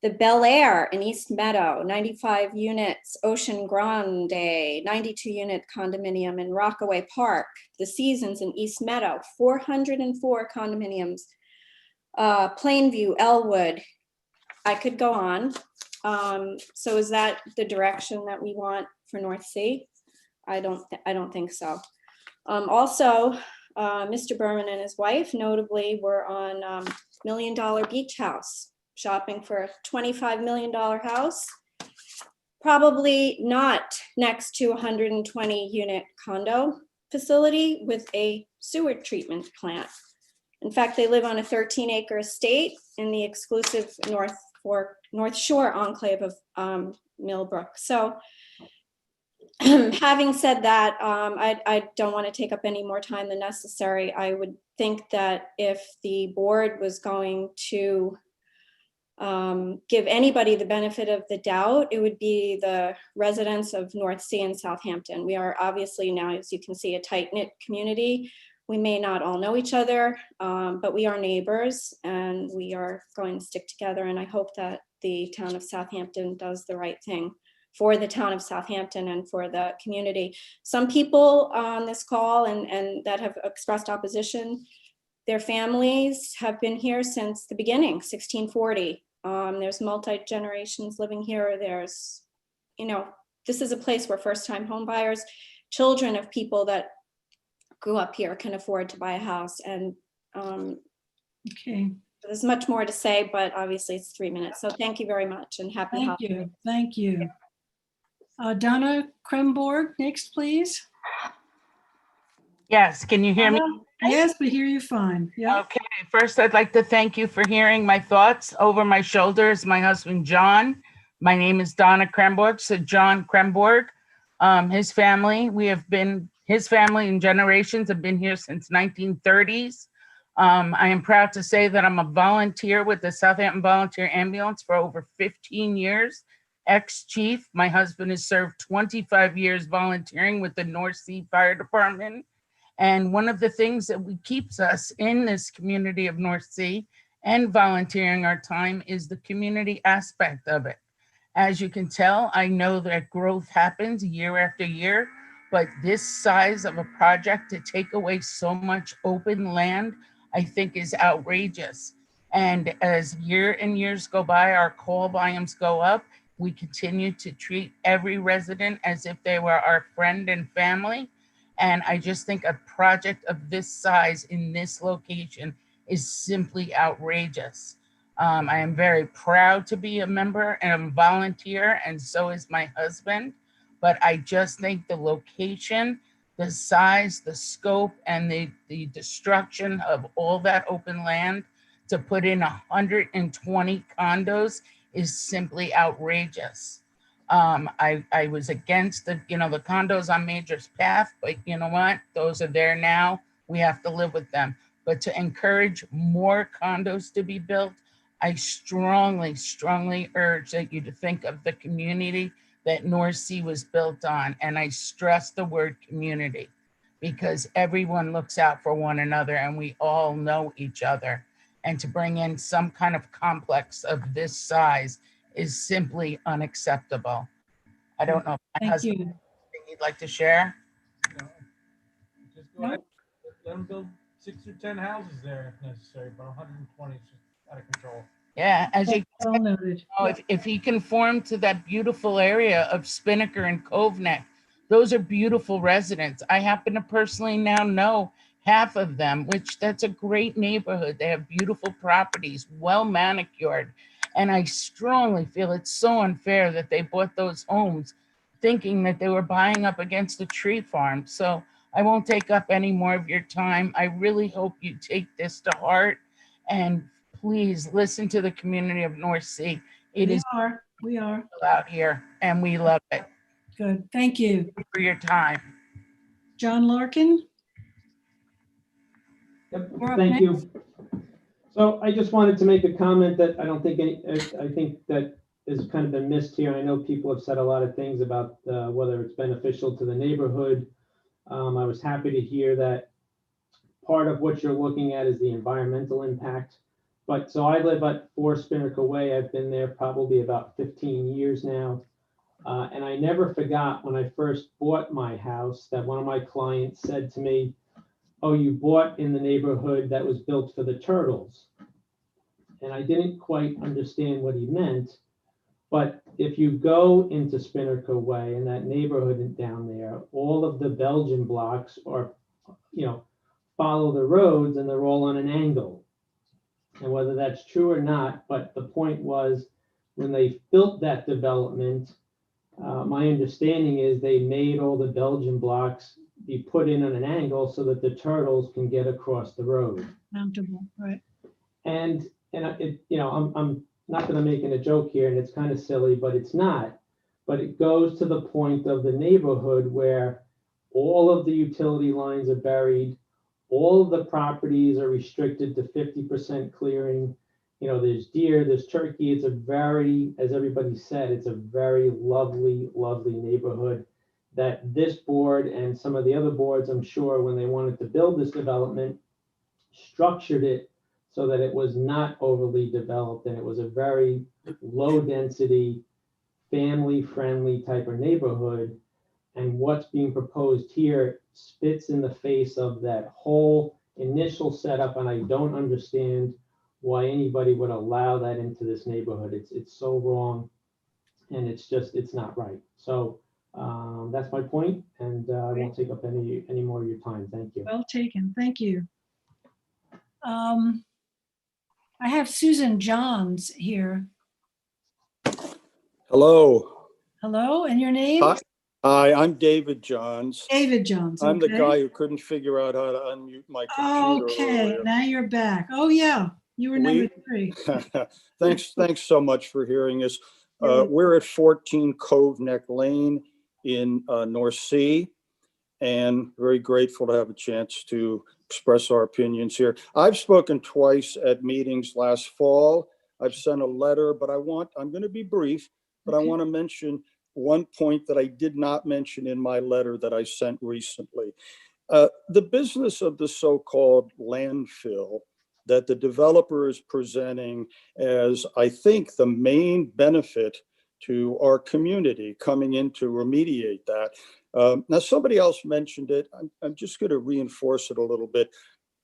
the Bel Air in East Meadow, 95 units, Ocean Grande, 92 unit condominium in Rockaway Park, the Seasons in East Meadow, 404 condominiums, Plainview, Elwood. I could go on. So is that the direction that we want for North Sea? I don't think so. Also, Mr. Berman and his wife notably were on $1 Million Beach House, shopping for a $25 million house. Probably not next to a 120 unit condo facility with a sewer treatment plant. In fact, they live on a 13-acre estate in the exclusive North Shore enclave of Millbrook. So having said that, I don't want to take up any more time than necessary. I would think that if the board was going to give anybody the benefit of the doubt, it would be the residents of North Sea and Southampton. We are obviously now, as you can see, a tight-knit community. We may not all know each other, but we are neighbors and we are going to stick together. And I hope that the town of Southampton does the right thing for the town of Southampton and for the community. Some people on this call and that have expressed opposition, their families have been here since the beginning, 1640. There's multi-generations living here. There's, this is a place where first-time home buyers, children of people that grew up here can afford to buy a house. And Okay, there's much more to say, but obviously it's 3 minutes. So thank you very much and happy thank holidays. you, thank you. Donna Kremborg, next, please. Yes, can you hear me? Yes, we hear you fine. Yeah. Okay, first I'd like to thank you for hearing my thoughts. Over my shoulder is my husband, John. My name is Donna Kremborg, so John Kremborg. His family and generations have been here since 1930s. I am proud to say that I'm a volunteer with the Southampton Volunteer Ambulance for over 15 years. Ex-chief, my husband has served 25 years volunteering with the North Sea Fire Department. And one of the things that keeps us in this community of North Sea and volunteering our time is the community aspect of it. As you can tell, I know that growth happens year after year, but this size of a project to take away so much open land, I think is outrageous. And as years go by, our call volumes go up. We continue to treat every resident as if they were our friend and family. And I just think a project of this size in this location is simply outrageous. I am very proud to be a member and a volunteer, and so is my husband. But I just think the location, the size, the scope, and the destruction of all that open land to put in 120 condos is simply outrageous. I was against the condos on Major's Path, but you know what? Those are there now. We have to live with them. But to encourage more condos to be built, I strongly, strongly urge that you to think of the community that North Sea was built on. And I stress the word community because everyone looks out for one another and we all know each other. And to bring in some kind of complex of this size is simply unacceptable. I don't know if my husband has anything he'd like to share. Just go ahead, let them build 6 or 10 houses there if necessary, but 120 is just out of control. Yeah, as you can see, if he conformed to that beautiful area of Spinnaker and Cove Neck, those are beautiful residents. I happen to personally now know half of them, which that's a great neighborhood. They have beautiful properties, well manicured. And I strongly feel it's so unfair that they bought those homes thinking that they were buying up against a tree farm. So I won't take up any more of your time. I really hope you take this to heart and please listen to the community of North Sea. We are out here and we love it. Good, thank you. Thank you for your time. John Larkin. Thank you. So I just wanted to make a comment that I don't think I think that has kind of been missed here. I know people have said a lot of things about whether it's beneficial to the neighborhood. I was happy to hear that part of what you're looking at is the environmental impact. But so I live at 4 Spinnaker Way. I've been there probably about 15 years now. And I never forgot when I first bought my house that one of my clients said to me, "Oh, you bought in the neighborhood that was built for the turtles." And I didn't quite understand what he meant. But if you go into Spinnaker Way and that neighborhood down there, all of the Belgian blocks are, follow the roads and they're all on an angle. And whether that's true or not, but the point was when they built that development, my understanding is they made all the Belgian blocks be put in on an angle so that the turtles can get across the road. Mountable, right? And I'm not going to make a joke here, and it's kind of silly, but it's not. But it goes to the point of the neighborhood where all of the utility lines are buried, all of the properties are restricted to 50% clearing. There's deer, there's turkey. It's a very, as everybody said, it's a very lovely, lovely neighborhood that this board and some of the other boards, I'm sure, when they wanted to build this development, structured it so that it was not overly developed and it was a very low density, family friendly type of neighborhood. And what's being proposed here spits in the face of that whole initial setup. And I don't understand why anybody would allow that into this neighborhood. It's so wrong. And it's not right. So that's my point, and I won't take up any more of your time. Thank you. Well taken. Thank you. I have Susan Johns here. Hello. Hello, and your name? Hi, I'm David Johns. David Johns. I'm the okay. guy who couldn't figure out how to unmute my computer. Okay, earlier. now you're back. Oh yeah, you were number 3. Thanks so much for hearing us. We're at 14 Cove Neck Lane in North Sea, and very grateful to have a chance to express our opinions here. I've spoken twice at meetings last fall. I've sent a letter, but I'm going to be brief, but I want to mention one point that I did not mention in my letter that I sent recently. The business of the so-called landfill that the developer is presenting as, I think, the main benefit to our community coming in to remediate that. Now, somebody else mentioned it. I'm just going to reinforce it a little bit.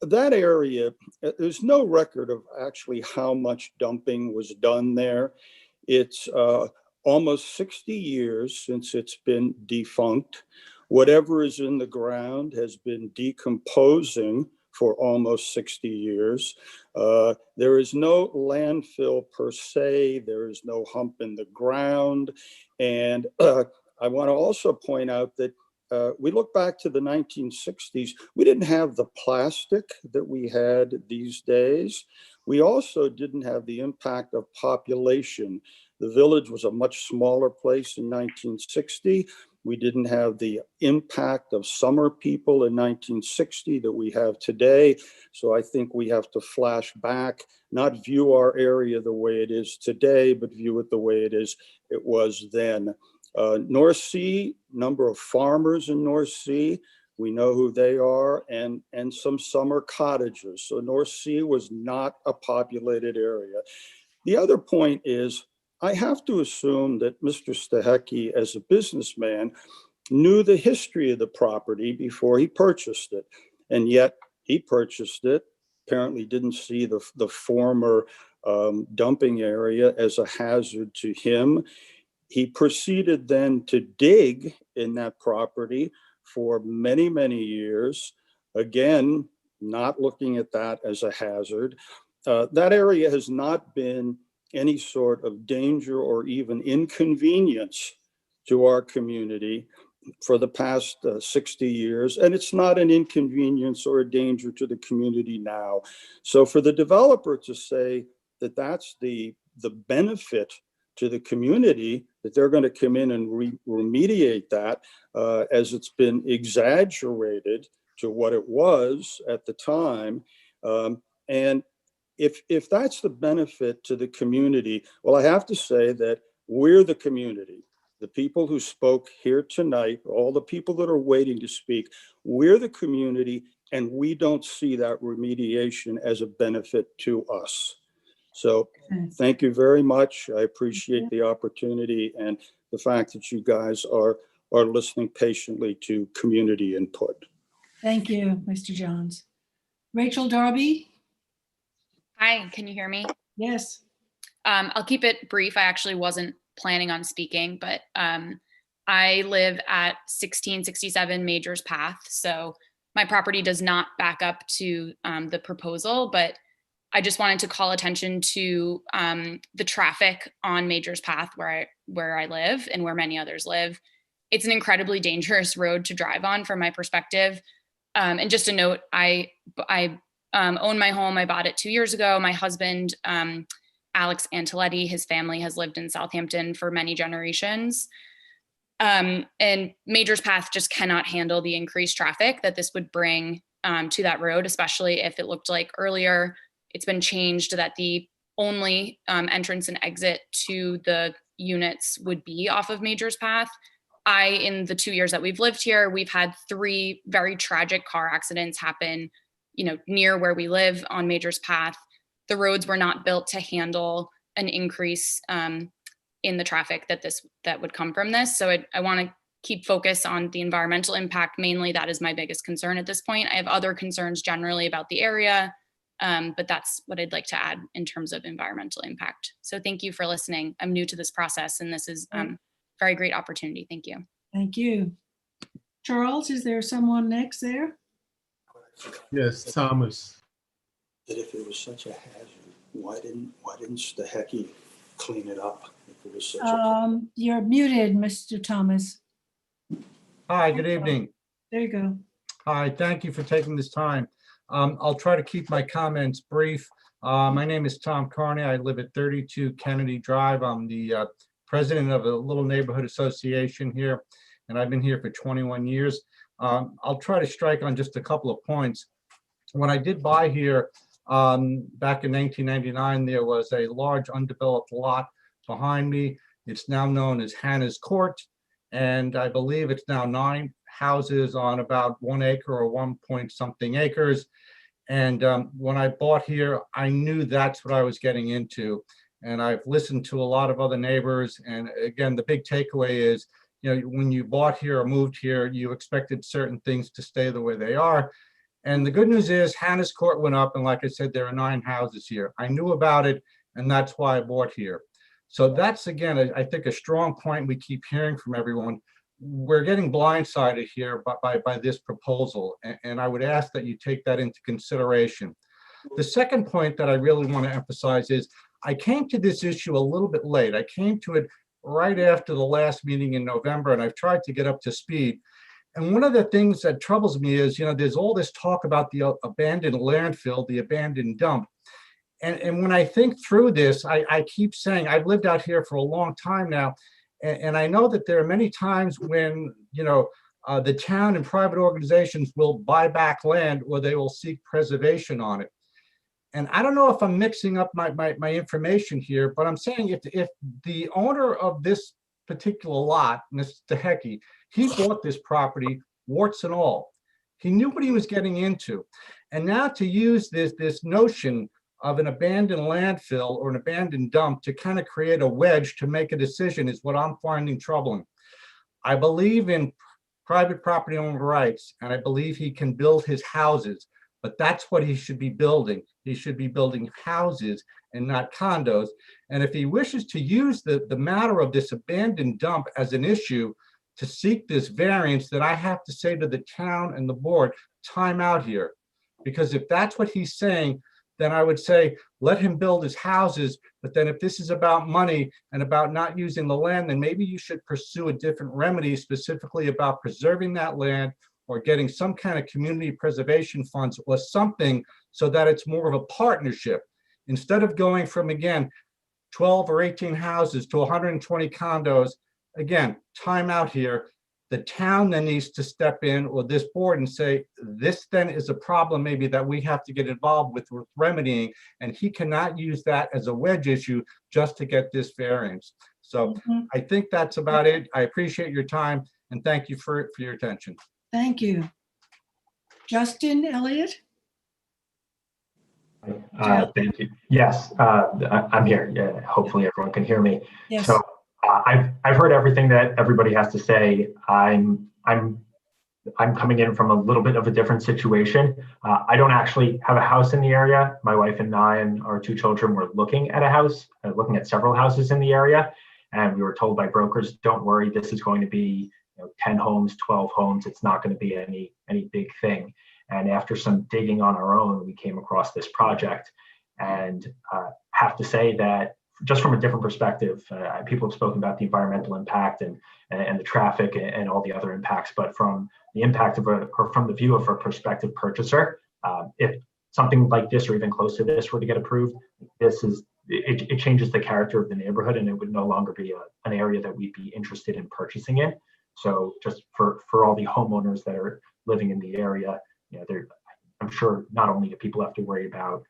That area, there's no record of actually how much dumping was done there. It's almost 60 years since it's been defunct. Whatever is in the ground has been decomposing for almost 60 years. There is no landfill per se. There is no hump in the ground. And I want to also point out that we look back to the 1960s, we didn't have the plastic that we had these days. We also didn't have the impact of population. The village was a much smaller place in 1960. We didn't have the impact of summer people in 1960 that we have today. So I think we have to flash back, not view our area the way it is today, but view it the way it was then. North Sea, number of farmers in North Sea, we know who they are, and some summer cottages. So North Sea was not a populated area. The other point is, I have to assume that Mr. Stehecki, as a businessman, knew the history of the property before he purchased it. And yet he purchased it, apparently didn't see the former dumping area as a hazard to him. He proceeded then to dig in that property for many, many years. Again, not looking at that as a hazard. That area has not been any sort of danger or even inconvenience to our community for the past 60 years. And it's not an inconvenience or a danger to the community now. So for the developer to say that that's the benefit to the community, that they're going to come in and remediate that as it's been exaggerated to what it was at the time. And if that's the benefit to the community, well, I have to say that We're the community. The people who spoke here tonight, all the people that are waiting to speak, we're the community, and we don't see that remediation as a benefit to us. So thank you very much. I appreciate the opportunity and the fact that you guys are listening patiently to community input. Thank you, Mr. Johns. Rachel Darby? Hi, can you hear me? Yes. I'll keep it brief. I actually wasn't planning on speaking, but I live at 1667 Majors Path. So my property does not back up to the proposal, but I just wanted to call attention to the traffic on Majors Path where I live and where many others live. It's an incredibly dangerous road to drive on from my perspective. And just a note, I own my home. I bought it 2 years ago. My husband, Alex Antoletti, his family has lived in Southampton for many generations. And Majors Path just cannot handle the increased traffic that this would bring to that road, especially if it looked like earlier it's been changed that the only entrance and exit to the units would be off of Majors Path. In the 2 years that we've lived here, we've had 3 very tragic car accidents happen, near where we live on Majors Path. The roads were not built to handle an increase in the traffic that would come from this. So I want to keep focus on the environmental impact. Mainly, that is my biggest concern at this point. I have other concerns generally about the area, but that's what I'd like to add in terms of environmental impact. So thank you for listening. I'm new to this process, and this is very great opportunity. Thank you. Thank you. Charles, is there someone next there? Yes, Thomas. That if it was such a hazard, why didn't Stehecki clean it up? If it was such a You're muted, Mr. Thomas. Hi, good evening. There you go. Hi, thank you for taking this time. I'll try to keep my comments brief. My name is Tom Carney. I live at 32 Kennedy Drive. I'm the president of a little neighborhood association here, and I've been here for 21 years. I'll try to strike on just a couple of points. When I did buy here back in 1999, there was a large undeveloped lot behind me. It's now known as Hannah's Court, and I believe it's now 9 houses on about 1 acre or 1 point something acres. And when I bought here, I knew that's what I was getting into. And I've listened to a lot of other neighbors. And again, the big takeaway is, when you bought here or moved here, you expected certain things to stay the way they are. And the good news is Hannah's Court went up. And like I said, there are 9 houses here. I knew about it, and that's why I bought here. So that's, again, I think a strong point we keep hearing from everyone. We're getting blindsided here by this proposal. And I would ask that you take that into consideration. The second point that I really want to emphasize is I came to this issue a little bit late. I came to it right after the last meeting in November, and I've tried to get up to speed. And one of the things that troubles me is, there's all this talk about the abandoned landfill, the abandoned dump. And when I think through this, I keep saying, I've lived out here for a long time now, and I know that there are many times when, the town and private organizations will buy back land or they will seek preservation on it. And I don't know if I'm mixing up my information here, but I'm saying if the owner of this particular lot, Mr. Stehecki, he bought this property, warts and all. He knew what he was getting into. And now to use this notion of an abandoned landfill or an abandoned dump to kind of create a wedge to make a decision is what I'm finding troubling. I believe in private property owner rights, and I believe he can build his houses, but that's what he should be building. He should be building houses and not condos. And if he wishes to use the matter of this abandoned dump as an issue to seek this variance, then I have to say to the town and the board, time out here. Because if that's what he's saying, then I would say, let him build his houses. But then if this is about money and about not using the land, then maybe you should pursue a different remedy specifically about preserving that land or getting some kind of community preservation funds or something so that it's more of a partnership. Instead of going from, again, 12 or 18 houses to 120 condos, again, time out here. The town then needs to step in, or this board, and say, this then is a problem maybe that we have to get involved with remedying, and he cannot use that as a wedge issue just to get this variance. So I think that's about it. I appreciate your time and thank you for your attention. Thank you. Justin Elliott? Thank you. Yes, I'm here. Yeah, hopefully everyone can hear me. Yes. So I've heard everything that everybody has to say. I'm coming in from a little bit of a different situation. I don't actually have a house in the area. My wife and I and our 2 children were looking at a house, looking at several houses in the area, and we were told by brokers, "Don't worry, this is going to be 10 homes, 12 homes. It's not going to be any big thing." And after some digging on our own, we came across this project, and have to say that just from a different perspective, people have spoken about the environmental impact and the traffic and all the other impacts, but from the impact of or from the view of a prospective purchaser, if something like this or even close to this were to get approved, it changes the character of the neighborhood, and it would no longer be an area that we'd be interested in purchasing in. So just for all the homeowners that are living in the area, I'm sure not only do people have to worry about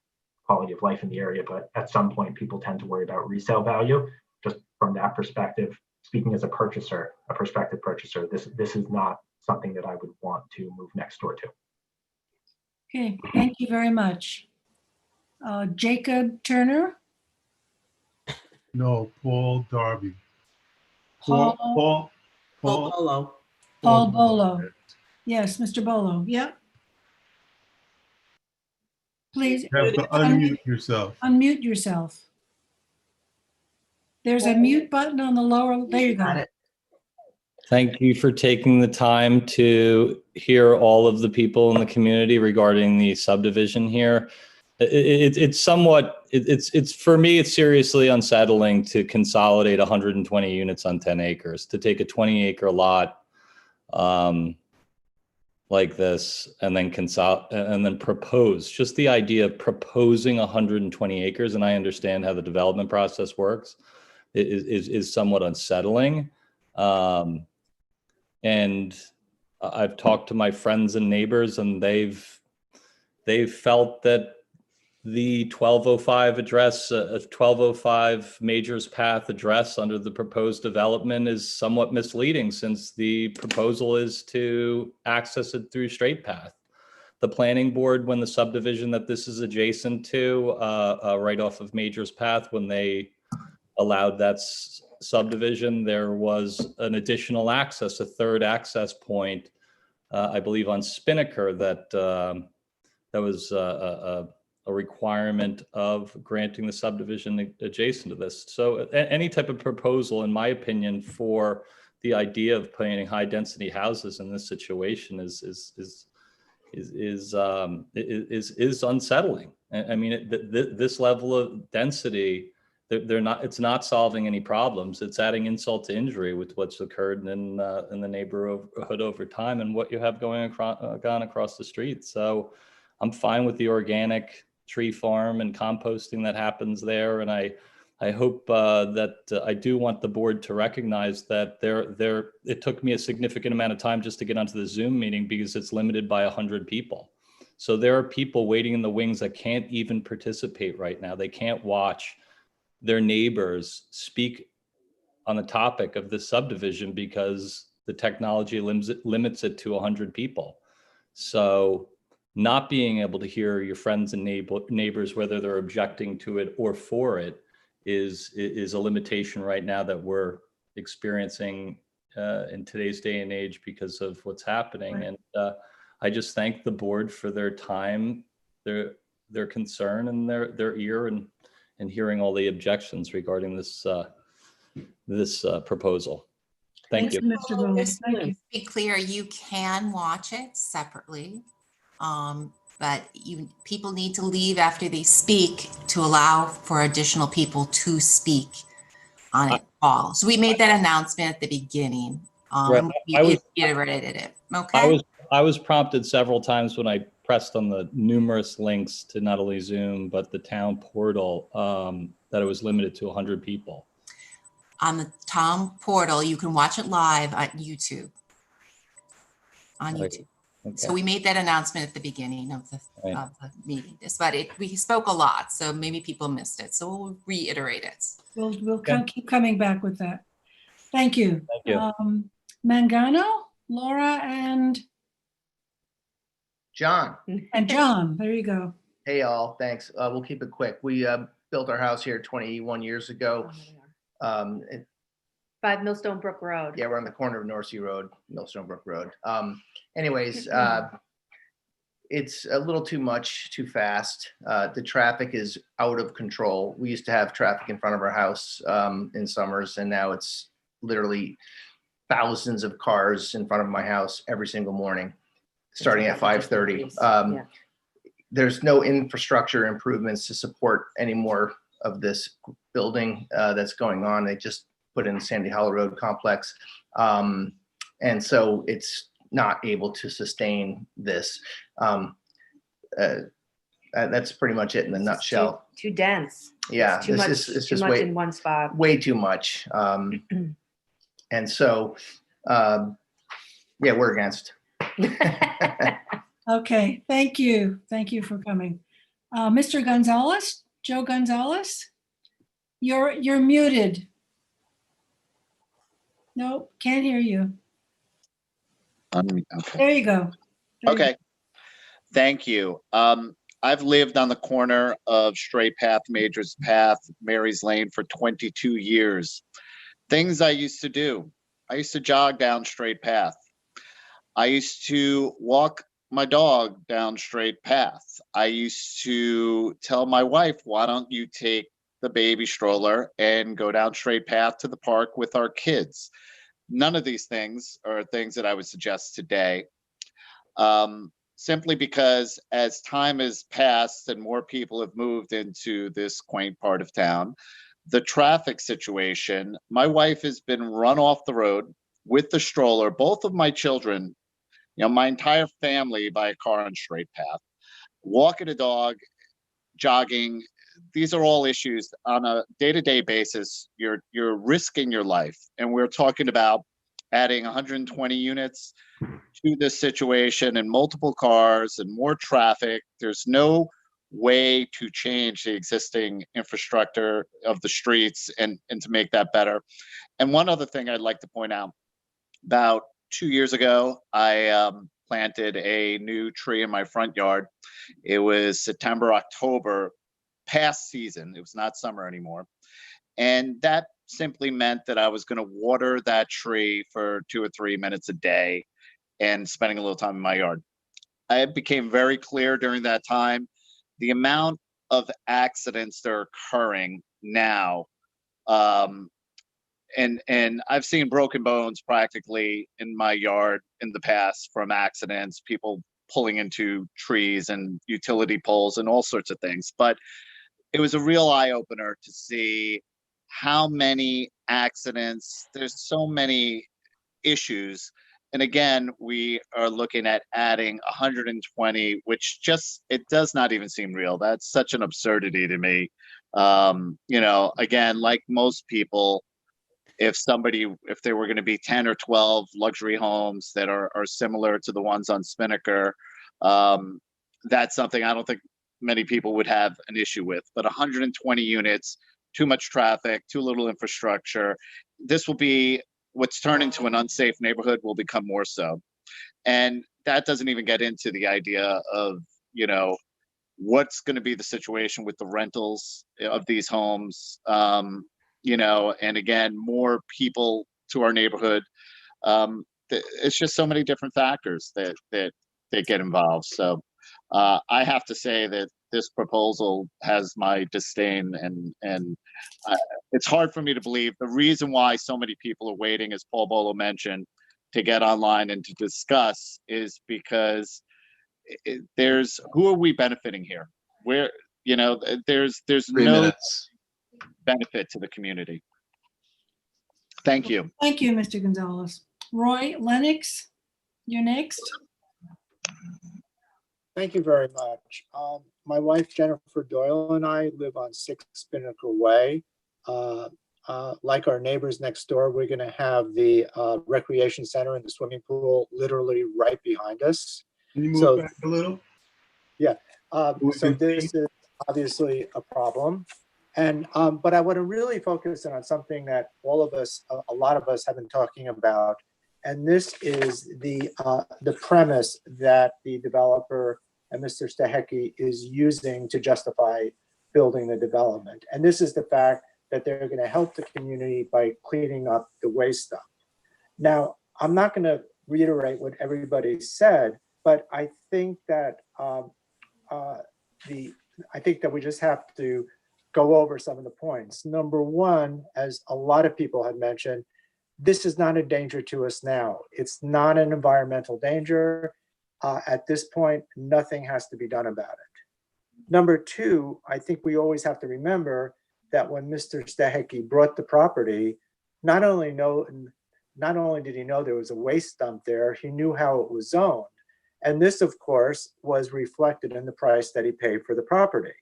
quality of life in the area, but at some point people tend to worry about resale value. Just from that perspective, speaking as a purchaser, a prospective purchaser, this is not something that I would want to move next door to. Okay, thank you very much. Jacob Turner? No, Paul Darby. Paul Bolo. Paul Bolo. Yes, Mr. Bolo. Yep. Please. You have to unmute yourself. Unmute yourself. There's a mute button on the lower, there you go. Thank you for taking the time to hear all of the people in the community regarding the subdivision here. It's somewhat, it's for me, it's seriously unsettling to consolidate 120 units on 10 acres, to take a 20-acre lot like this and then propose, just the idea of proposing 120 acres, and I understand how the development process works, is somewhat unsettling. And I've talked to my friends and neighbors, and they've felt that the 1205 address, 1205 Majors Path address under the proposed development is somewhat misleading, since the proposal is to access it through straight path. The planning board, when the subdivision that this is adjacent to, right off of Majors Path, when they allowed that subdivision, there was an additional access, a third access point, I believe on Spinnaker, that was a requirement of granting the subdivision adjacent to this. So any type of proposal, in my opinion, for the idea of planning high density houses in this situation is unsettling. I mean, this level of density, it's not solving any problems. It's adding insult to injury with what's occurred in the neighborhood over time and what you have gone across the street. So I'm fine with the organic tree farm and composting that happens there. And I hope that I do want the board to recognize that it took me a significant amount of time just to get onto the Zoom meeting because it's limited by 100 people. So there are people waiting in the wings that can't even participate right now. They can't watch their neighbors speak on the topic of this subdivision because the technology limits it to 100 people. So not being able to hear your friends and neighbors, whether they're objecting to it or for it, is a limitation right now that we're experiencing in today's day and age because of what's happening. Right. And I just thank the board for their time, their concern, and their ear, and hearing all the objections regarding this proposal. Thank you. Mr. Williams. Thank you. To be clear, you can watch it separately. But people need to leave after they speak to allow for additional people to speak on it all. So we made that announcement at the beginning. Right. We reiterated it. Okay. I was prompted several times when I pressed on the numerous links to not only Zoom, but the town portal, that it was limited to 100 people. On the town portal, you can watch it live on YouTube. YouTube. So we made that announcement at the beginning of the meeting, but we spoke a lot, so maybe people missed it. So we'll reiterate it. We'll keep coming back with that. Thank you. Thank you. Mangano, Laura, and John. John. There you go. Hey, all. Thanks. We'll keep it quick. We built our house here 21 years ago. 5 Millstone Brook Road. Yeah, we're on the corner of North Sea Road, Millstone Brook Road. Anyways, it's a little too much, too fast. The traffic is out of control. We used to have traffic in front of our house in summers, and now it's literally thousands of cars in front of my house every single morning, starting at 5:30. There's no infrastructure improvements to support any more of this building that's going on. They just put in the Sandy Hollow Road complex. And so it's not able to sustain this. That's pretty much it in a nutshell. Too dense. Yeah, It's too much, it's too just much in one spot. way too much. And so, yeah, we're against. Okay, thank you. Thank you for coming. Mr. Gonzalez, Joe Gonzalez, you're muted. Nope, can't hear you. Okay. There you go. Okay. Thank you. I've lived on the corner of Straight Path, Majors Path, Mary's Lane for 22 years. Things I used to do. I used to jog down Straight Path. I used to walk my dog down Straight Path. I used to tell my wife, why don't you take the baby stroller and go down Straight Path to the park with our kids? None of these things are things that I would suggest today. Simply because as time has passed and more people have moved into this quaint part of town, the traffic situation, my wife has been run off the road with the stroller, both of my children, my entire family by a car on Straight Path, walking a dog, jogging. These are all issues on a day-to-day basis. You're risking your life. And we're talking about adding 120 units to this situation and multiple cars and more traffic. There's no way to change the existing infrastructure of the streets and to make that better. And one other thing I'd like to point out, about 2 years ago, I planted a new tree in my front yard. It was September, October, past season. It was not summer anymore. And that simply meant that I was going to water that tree for 2 or 3 minutes a day and spending a little time in my yard. It became very clear during that time, the amount of accidents that are occurring now. And I've seen broken bones practically in my yard in the past from accidents, people pulling into trees and utility poles and all sorts of things. But it was a real eye opener to see how many accidents, there's so many issues. And again, we are looking at adding 120, which just, it does not even seem real. That's such an absurdity to me. Again, like most people, if there were going to be 10 or 12 luxury homes that are similar to the ones on Spinnaker, that's something I don't think many people would have an issue with. But 120 units, too much traffic, too little infrastructure. This will be what's turned into an unsafe neighborhood will become more so. And that doesn't even get into the idea of, what's going to be the situation with the rentals of these homes, and again, more people to our neighborhood. It's just so many different factors that get involved. So I have to say that this proposal has my disdain, and it's hard for me to believe. The reason why so many people are waiting, as Paul Bolo mentioned, to get online and to discuss is because who are we benefiting here? Where, there's 3 no minutes. benefit to the community. Thank you. Thank you, Mr. Gonzalez. Roy Lennox, you're next. Thank you very much. My wife, Jennifer Doyle, and I live on 6 Spinnaker Way. like our neighbors next door, we're going to have the recreation center and the swimming pool literally right behind us. Can you move So, back a little? yeah. So this is obviously a problem. And, but I want to really focus in on something that all of us, a lot of us have been talking about. And this is the premise that the developer and Mr. Stehecki is using to justify building the development. And this is the fact that they're going to help the community by cleaning up the waste dump. Now, I'm not going to reiterate what everybody said, but I think that I think that we just have to go over some of the points. Number one, as a lot of people have mentioned, this is not a danger to us now. It's not an environmental danger. At this point, nothing has to be done about it. Number two, I think we always have to remember that when Mr. Stehecki brought the property, not only did he know there was a waste dump there, he knew how it was zoned. And this, of course, was reflected in the price that he paid for the property.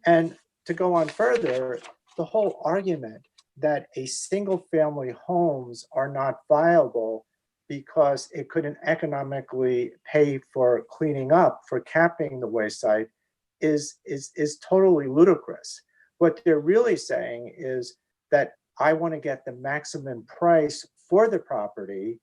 And to go on further, the whole argument that a single family homes are not viable because it couldn't economically pay for cleaning up, for capping the waste site is totally ludicrous. What they're really saying is that I want to get the maximum price for the property,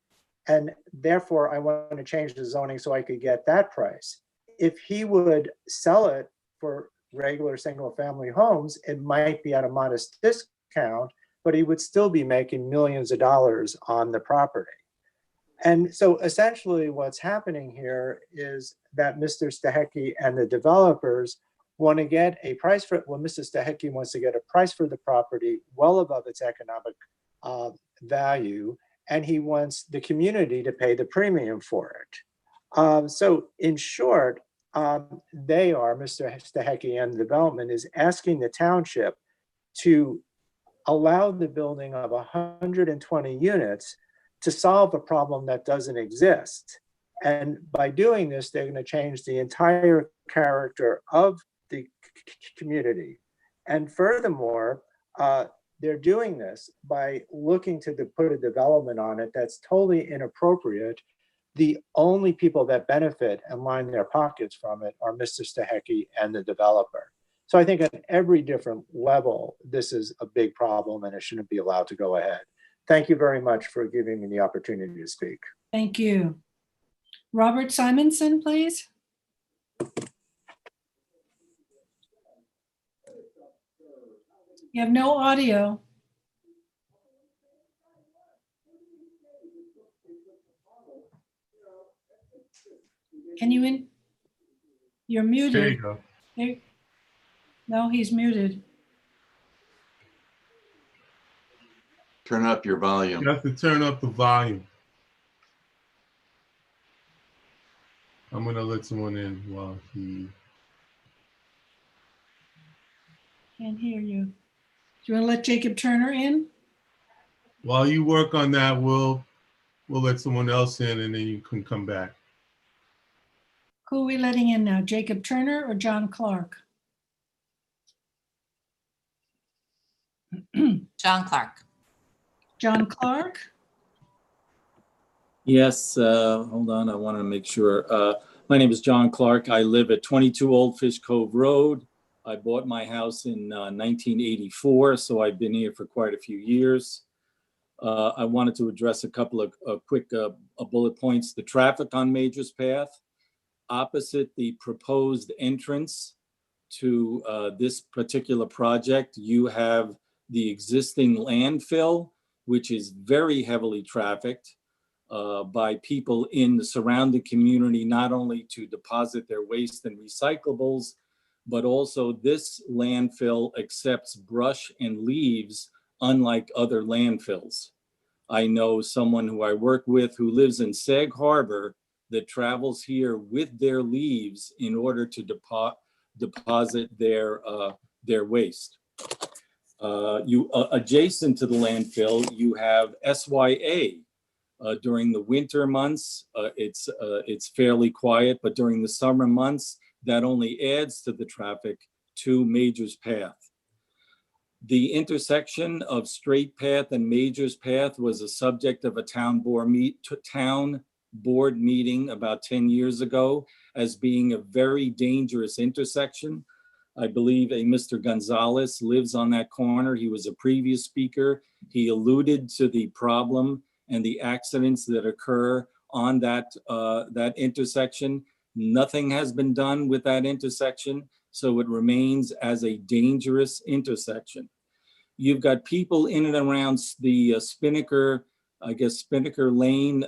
and therefore I want to change the zoning so I could get that price. If he would sell it for regular single family homes, it might be at a modest discount, but he would still be making millions of dollars on the property. And so essentially what's happening here is that Mr. Stehecki and the developers want to get a price for, well, Mr. Stehecki wants to get a price for the property well above its economic value, and he wants the community to pay the premium for it. So in short, they are, Mr. Stehecki and the development is asking the township to allow the building of 120 units to solve a problem that doesn't exist. And by doing this, they're going to change the entire character of the community. And furthermore, they're doing this by looking to put a development on it that's totally inappropriate. The only people that benefit and line their pockets from it are Mr. Stehecki and the developer. So I think at every different level, this is a big problem and it shouldn't be allowed to go ahead. Thank you very much for giving me the opportunity to speak. Thank you. Robert Simonson, please. You have no audio. Can you in? You're muted. There you go. There, no, he's muted. Turn up your volume. You have to turn up the volume. I'm gonna let someone in while he. Can't hear you. Do you want to let Jacob Turner in? While you work on that, we'll let someone else in and then you can come back. Who are we letting in now, Jacob Turner or John Clark? John Clark. John Clark? Yes, hold on, I want to make sure. My name is John Clark. I live at 22 Old Fish Cove Road. I bought my house in 1984, so I've been here for quite a few years. I wanted to address a couple of quick bullet points. The traffic on Majors Path, opposite the proposed entrance to this particular project, you have the existing landfill, which is very heavily trafficked by people in the surrounding community, not only to deposit their waste and recyclables, but also this landfill accepts brush and leaves, unlike other landfills. I know someone who I work with who lives in Sag Harbor that travels here with their leaves in order to deposit their waste. Adjacent to the landfill, you have SYA. During the winter months, it's fairly quiet, but during the summer months, that only adds to the traffic to Majors Path. The intersection of Straight Path and Majors Path was a subject of a town board meeting about 10 years ago as being a very dangerous intersection. I believe a Mr. Gonzalez lives on that corner. He was a previous speaker. He alluded to the problem and the accidents that occur on that intersection. Nothing has been done with that intersection, so it remains as a dangerous intersection. You've got people in and around the Spinnaker Lane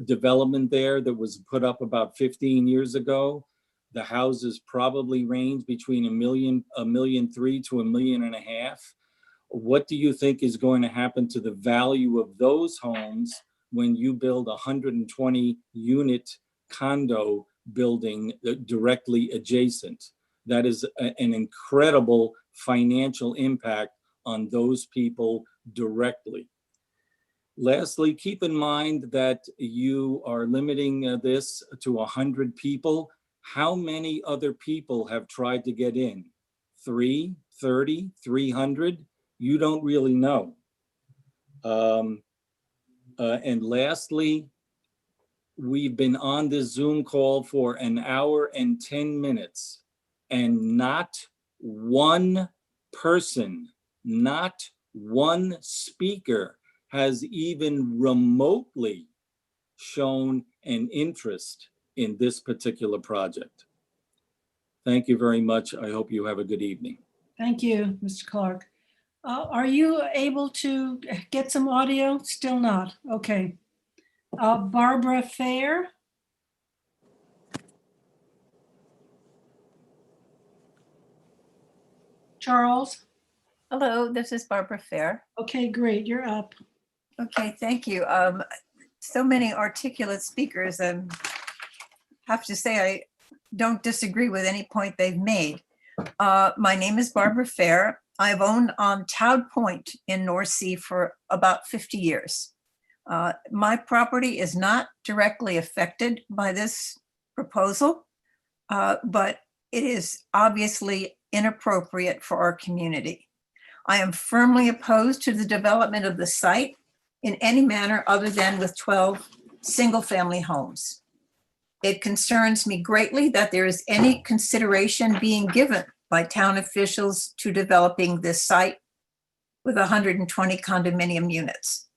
development there that was put up about 15 years ago. The houses probably range between $1.3 million to $1.5 million. What do you think is going to happen to the value of those homes when you build a 120 unit condo building directly adjacent? That is an incredible financial impact on those people directly. Lastly, keep in mind that you are limiting this to 100 people. How many other people have tried to get in? 3, 30, 300? You don't really know. And lastly, we've been on this Zoom call for 1 hour and 10 minutes, and not one person, not one speaker has even remotely shown an interest in this particular project. Thank you very much. I hope you have a good evening. Thank you, Mr. Clark. Are you able to get some audio? Still not. Okay. Barbara Fair. Charles. Hello, this is Barbara Fair. Okay, great. You're up. Okay, thank you. So many articulate speakers, and have to say I don't disagree with any point they've made. My name is Barbara Fair. I've owned on Toad Point in North Sea for about 50 years. My property is not directly affected by this proposal, but it is obviously inappropriate for our community. I am firmly opposed to the development of the site in any manner other than with 12 single-family homes. It concerns me greatly that there is any consideration being given by town officials to developing this site with 120 condominium units.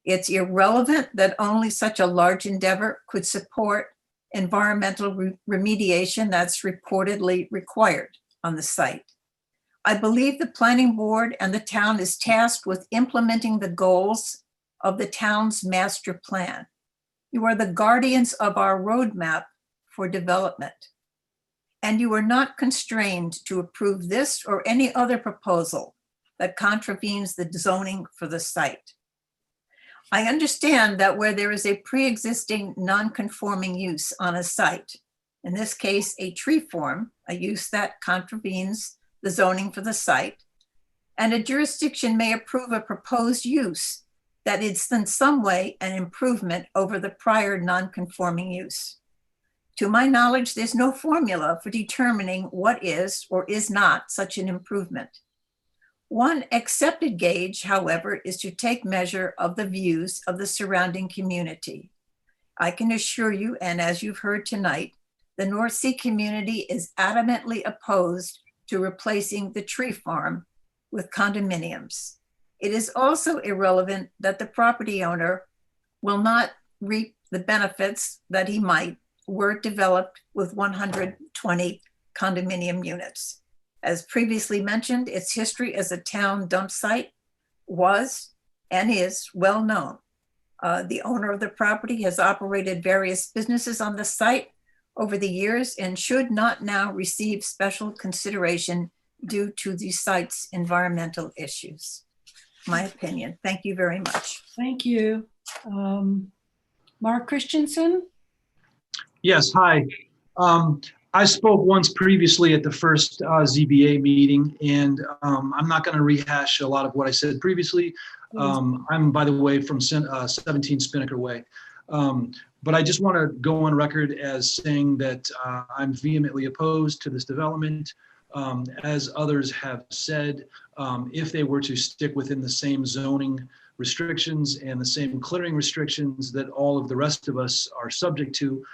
It's irrelevant that only such a large endeavor could support environmental remediation that's reportedly required on the site. I believe the planning board and the town is tasked with implementing the goals of the town's master plan. You are the guardians of our roadmap for development, and you are not constrained to approve this or any other proposal that contravenes the zoning for the site. I understand that where there is a pre-existing non-conforming use on a site, in this case, a tree form, a use that contravenes the zoning for the site, and a jurisdiction may approve a proposed use that is in some way an improvement over the prior non-conforming use. To my knowledge, there's no formula for determining what is or is not such an improvement. One accepted gauge, however, is to take measure of the views of the surrounding community. I can assure you, and as you've heard tonight, the North Sea community is adamantly opposed to replacing the tree farm with condominiums. It is also irrelevant that the property owner will not reap the benefits that he might were it developed with 120 condominium units. As previously mentioned, its history as a town dump site was and is well known. The owner of the property has operated various businesses on the site over the years and should not now receive special consideration due to the site's environmental issues. My opinion. Thank you very much. Thank you. Mark Christensen. Yes, hi. I spoke once previously at the first ZBA meeting, and I'm not going to rehash a lot of what I said previously. I'm, by the way, from 17 Spinnaker Way. But I just want to go on record as saying that I'm vehemently opposed to this development. As others have said, if they were to stick within the same zoning restrictions and the same clearing restrictions that all of the rest of us are subject to,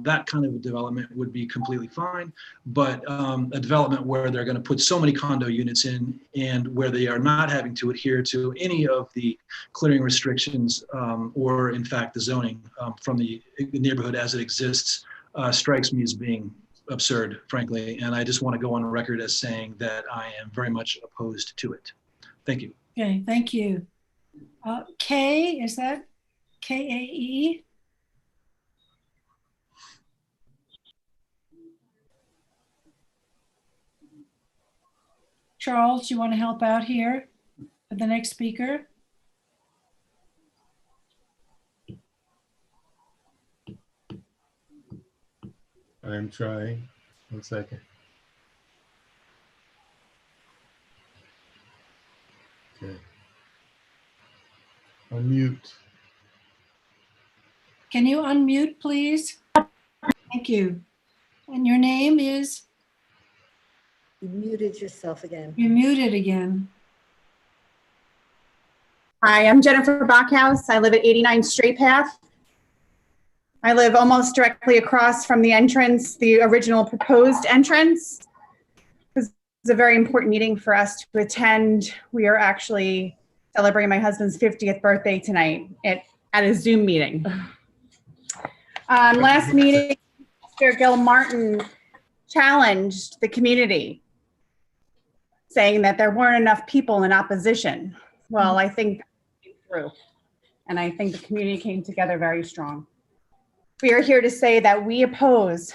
that kind of a development would be completely fine. But a development where they're going to put so many condo units in and where they are not having to adhere to any of the clearing restrictions or in fact the zoning from the neighborhood as it exists strikes me as being absurd, frankly. And I just want to go on record as saying that I am very much opposed to it. Thank you. Okay, thank you. Kay, is that K-A-E? Charles, you want to help out here for the next speaker? I'm trying. 1 second. Okay. Unmute. Can you unmute, please? Thank you. And your name is? You muted yourself again. You're muted again. Hi, I'm Jennifer Bachhouse. I live at 89 Straight Path. I live almost directly across from the entrance, the original proposed entrance. This is a very important meeting for us to attend. We are actually celebrating my husband's 50th birthday tonight at a Zoom meeting. Last meeting, Mr. Gil Martin challenged the community, saying that there weren't enough people in opposition. Well, I think that came through, and I think the community came together very strong. We are here to say that we oppose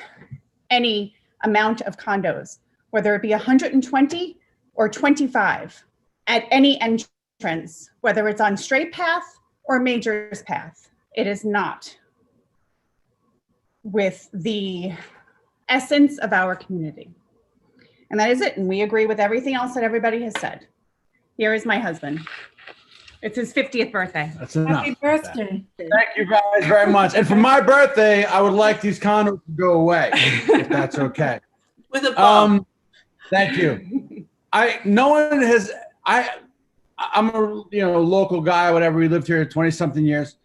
any amount of condos, whether it be 120 or 25 at any entrance, whether it's on Straight Path or Major's Path. It is not with the essence of our community. And that is it. And we agree with everything else that everybody has said. Here is my husband. It's his 50th birthday. That's enough. Happy birthday. Thank you guys very much. And for my birthday, I would like these condos to go away, if that's okay. With a bump. Thank you. I'm a local guy, whatever. We lived here 20 something years.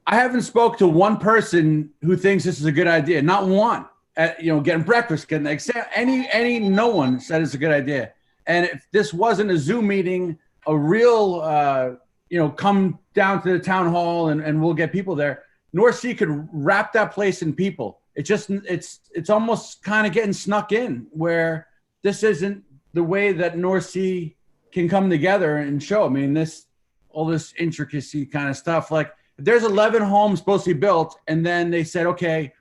I haven't spoke to one person who thinks this is a good idea. Not one. Getting breakfast, getting no one said it's a good idea. And if this wasn't a Zoom meeting, a real come down to the town hall and we'll get people there. North Sea could wrap that place in people. It's almost kind of getting snuck in where this isn't the way that North Sea can come together and show. I mean, all this intricacy kind of stuff. Like there's 11 homes supposed to be built, and then they said, okay,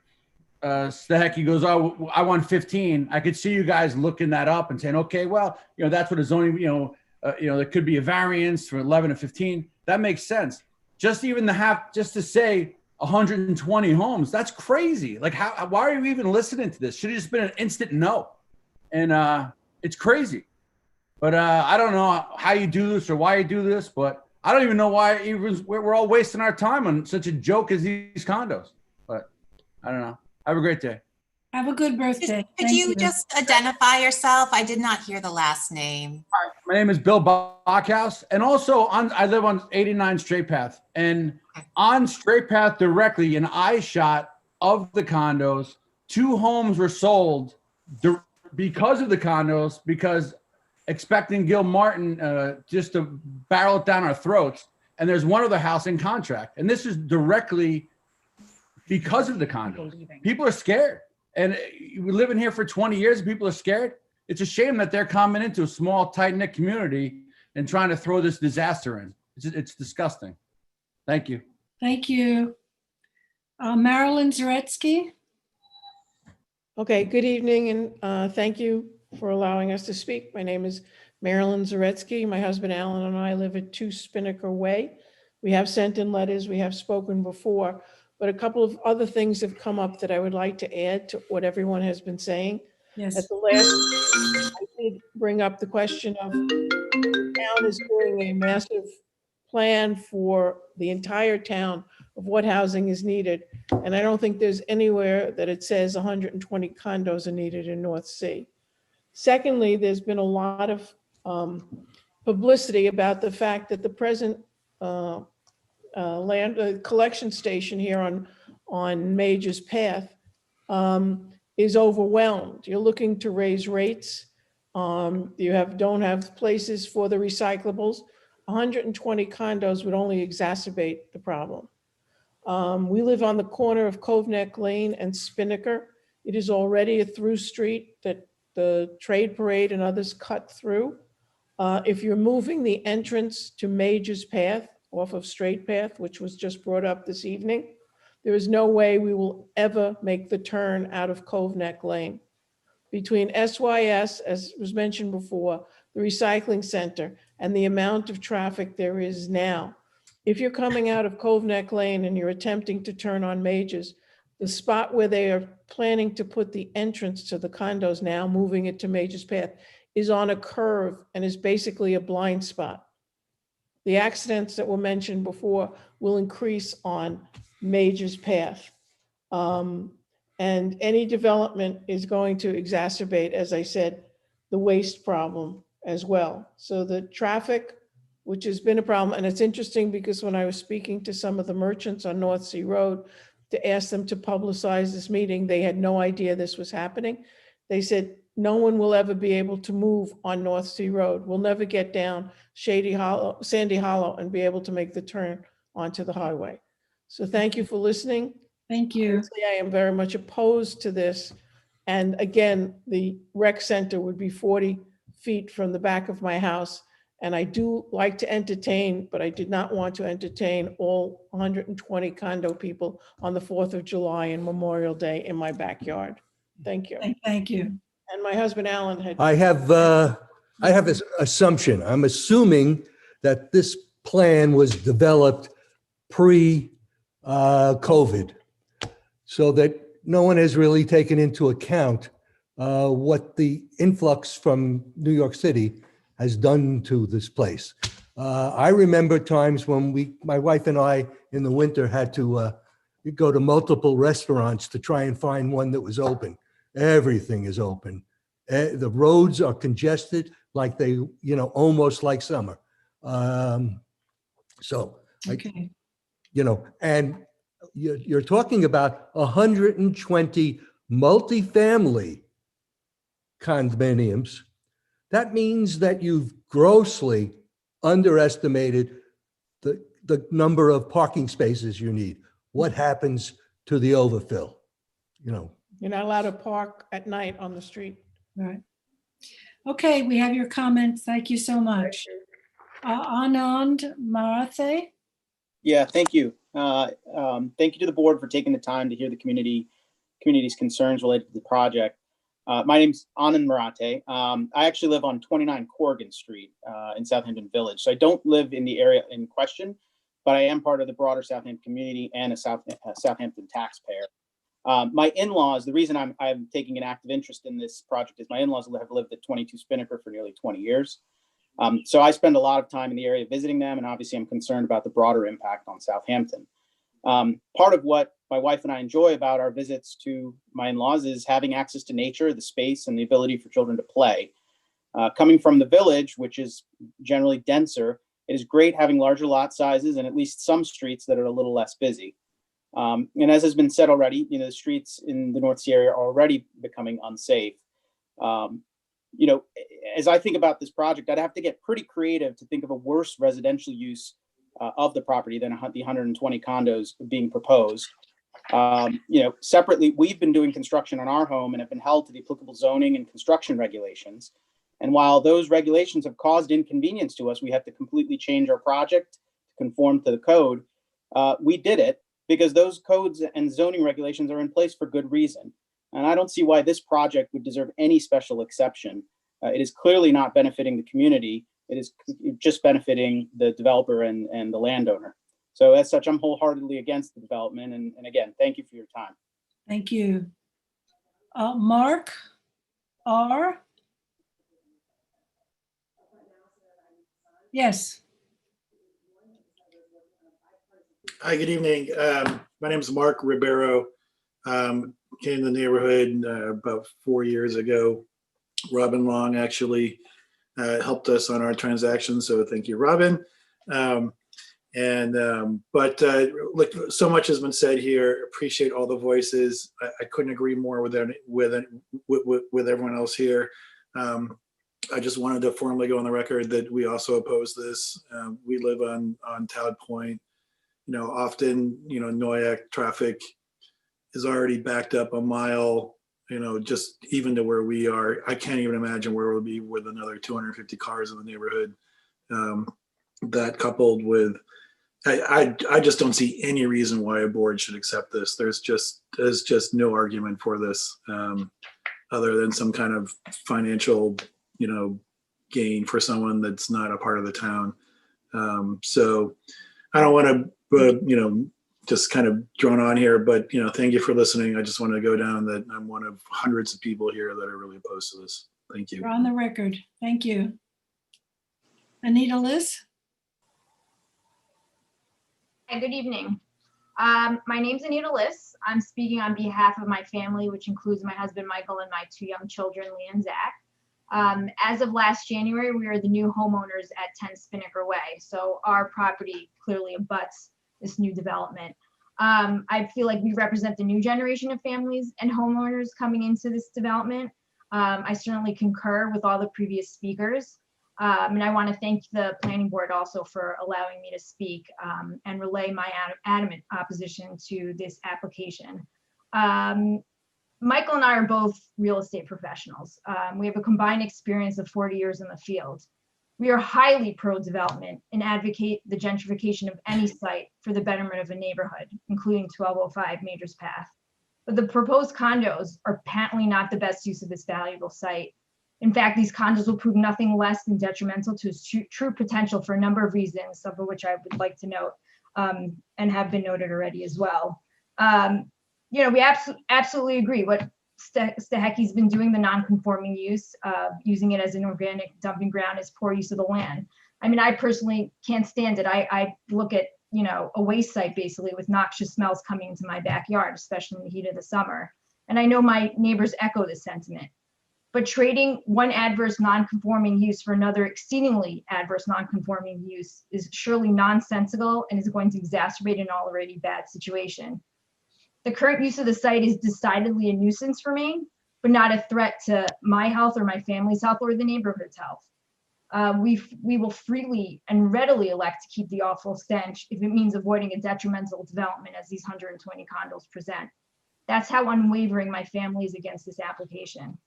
Stahecki goes, oh, I want 15. I could see you guys looking that up and saying, okay, well, that's what a zoning, there could be a variance from 11 to 15. That makes sense. Just to say 120 homes, that's crazy. Like, why are you even listening to this? Should have just been an instant no. And it's crazy. But I don't know how you do this or why you do this, but I don't even know why we're all wasting our time on such a joke as these condos. But I don't know. Have a great day. Have a good birthday. Could you just identify yourself? I did not hear the last name. My name is Bill Bachhouse, and also I live on 89 Straight Path, and on Straight Path directly, an eye shot of the condos. 2 homes were sold because of the condos, because expecting Gil Martin just to barrel it down our throats. And there's one other house in contract, and this is directly because of the condos. People are scared. And we live in here for 20 years, and people are scared. It's a shame that they're coming into a small, tight-knit community and trying to throw this disaster in. It's disgusting. Thank you. Thank you. Marilyn Zaretsky. Okay, good evening, and thank you for allowing us to speak. My name is Marilyn Zaretsky. My husband Alan and I live at 2 Spinnaker Way. We have sent in letters, we have spoken before, but a couple of other things have come up that I would like to add to what everyone has been saying. Yes. At the last, I did bring up the question of the town is doing a massive plan for the entire town of what housing is needed. And I don't think there's anywhere that it says 120 condos are needed in North Sea. Secondly, there's been a lot of publicity about the fact that the present land collection station here on Major's Path is overwhelmed. You're looking to raise rates. You don't have places for the recyclables. 120 condos would only exacerbate the problem. We live on the corner of Cove Neck Lane and Spinnaker. It is already a through street that the Trade Parade and others cut through. If you're moving the entrance to Major's Path off of Straight Path, which was just brought up this evening, there is no way we will ever make the turn out of Cove Neck Lane. Between SYS, as was mentioned before, the recycling center, and the amount of traffic there is now, if you're coming out of Cove Neck Lane and you're attempting to turn on Majors, the spot where they are planning to put the entrance to the condos now, moving it to Major's Path, is on a curve and is basically a blind spot. The accidents that were mentioned before will increase on Major's Path. And any development is going to exacerbate, as I said, the waste problem as well. So the traffic, which has been a problem, and it's interesting because when I was speaking to some of the merchants on North Sea Road to ask them to publicize this meeting, they had no idea this was happening. They said, no one will ever be able to move on North Sea Road. We'll never get down Sandy Hollow and be able to make the turn onto the highway. So thank you for listening. Thank you. Honestly, I am very much opposed to this. And again, the rec center would be 40 feet from the back of my house. And I do like to entertain, but I did not want to entertain all 120 condo people on the 4th of July and Memorial Day in my backyard. Thank you. Thank you. And my husband, Alan, had. I have this assumption. I'm assuming that this plan was developed pre-COVID, so that no one has really taken into account what the influx from New York City has done to this place. I remember times when my wife and I in the winter had to go to multiple restaurants to try and find one that was open. Everything is open. The roads are congested like they, almost like summer. Okay. And you're talking about 120 multifamily condominiums. That means that you've grossly underestimated the number of parking spaces you need. What happens to the overfill? You're not allowed to park at night on the street. Right. Okay, we have your comments. Thank you so much. Anand Marathe. Yeah, thank you. Thank you to the board for taking the time to hear the community's concerns related to the project. My name's Anand Marathe. I actually live on 29 Corrigan Street in Southampton Village. So I don't live in the area in question, but I am part of the broader Southampton community and a Southampton taxpayer. My in-laws, the reason I'm taking an active interest in this project is my in-laws have lived at 22 Spinnaker for nearly 20 years. So I spend a lot of time in the area visiting them, and obviously I'm concerned about the broader impact on Southampton. Part of what my wife and I enjoy about our visits to my in-laws is having access to nature, the space, and the ability for children to play. Coming from the village, which is generally denser, it is great having larger lot sizes and at least some streets that are a little less busy. And as has been said already, the streets in the North Sea area are already becoming unsafe. As I think about this project, I'd have to get pretty creative to think of a worse residential use of the property than the 120 condos being proposed. Separately, we've been doing construction on our home and have been held to the applicable zoning and construction regulations. And while those regulations have caused inconvenience to us, we have to completely change our project to conform to the code. We did it because those codes and zoning regulations are in place for good reason. And I don't see why this project would deserve any special exception. It is clearly not benefiting the community. It is just benefiting the developer and the landowner. So as such, I'm wholeheartedly against the development. And again, thank you for your time. Thank you. Mark R. Yes. Hi, good evening. My name is Mark Ribeiro. Came to the neighborhood about 4 years ago. Robin Long actually helped us on our transaction, so thank you, Robin. But look, so much has been said here. Appreciate all the voices. I couldn't agree more with everyone else here. I just wanted to formally go on the record that we also oppose this. We live on Todd Point. Often, Noyak traffic is already backed up a mile, just even to where we are. I can't even imagine where we'll be with another 250 cars in the neighborhood. That coupled with, I just don't see any reason why a board should accept this. There's just no argument for this other than some kind of financial, gain for someone that's not a part of the town. So I don't want to, just kind of drone on here, but thank you for listening. I just want to go down that I'm one of hundreds of people here that are really opposed to this. Thank you. You're on the record. Thank you. Anita Liz? Hi, good evening. My name's Anita Liss. I'm speaking on behalf of my family, which includes my husband, Michael, and my 2 young children, Lee and Zach. As of last January, we are the new homeowners at 10 Spinnaker Way. So our property clearly abuts this new development. I feel like we represent the new generation of families and homeowners coming into this development. I certainly concur with all the previous speakers. And I want to thank the planning board also for allowing me to speak and relay my adamant opposition to this application. Michael and I are both real estate professionals. We have a combined experience of 40 years in the field. We are highly pro-development and advocate the gentrification of any site for the betterment of a neighborhood, including 1205 Majors Path. But the proposed condos are patently not the best use of this valuable site. In fact, these condos will prove nothing less than detrimental to its true potential for a number of reasons, some of which I would like to note and have been noted already as well. We absolutely agree what Stehecki's been doing, the non-conforming use, using it as an organic dumping ground is poor use of the land. I mean, I personally can't stand it. I look at, a waste site basically with noxious smells coming into my backyard, especially in the heat of the summer. And I know my neighbors echo this sentiment. But trading one adverse non-conforming use for another exceedingly adverse non-conforming use is surely nonsensical and is going to exacerbate an already bad situation. The current use of the site is decidedly a nuisance for me, but not a threat to my health or my family's health or the neighborhood's health. We will freely and readily elect to keep the awful stench if it means avoiding a detrimental development as these 120 condos present. That's how unwavering my family is against this application.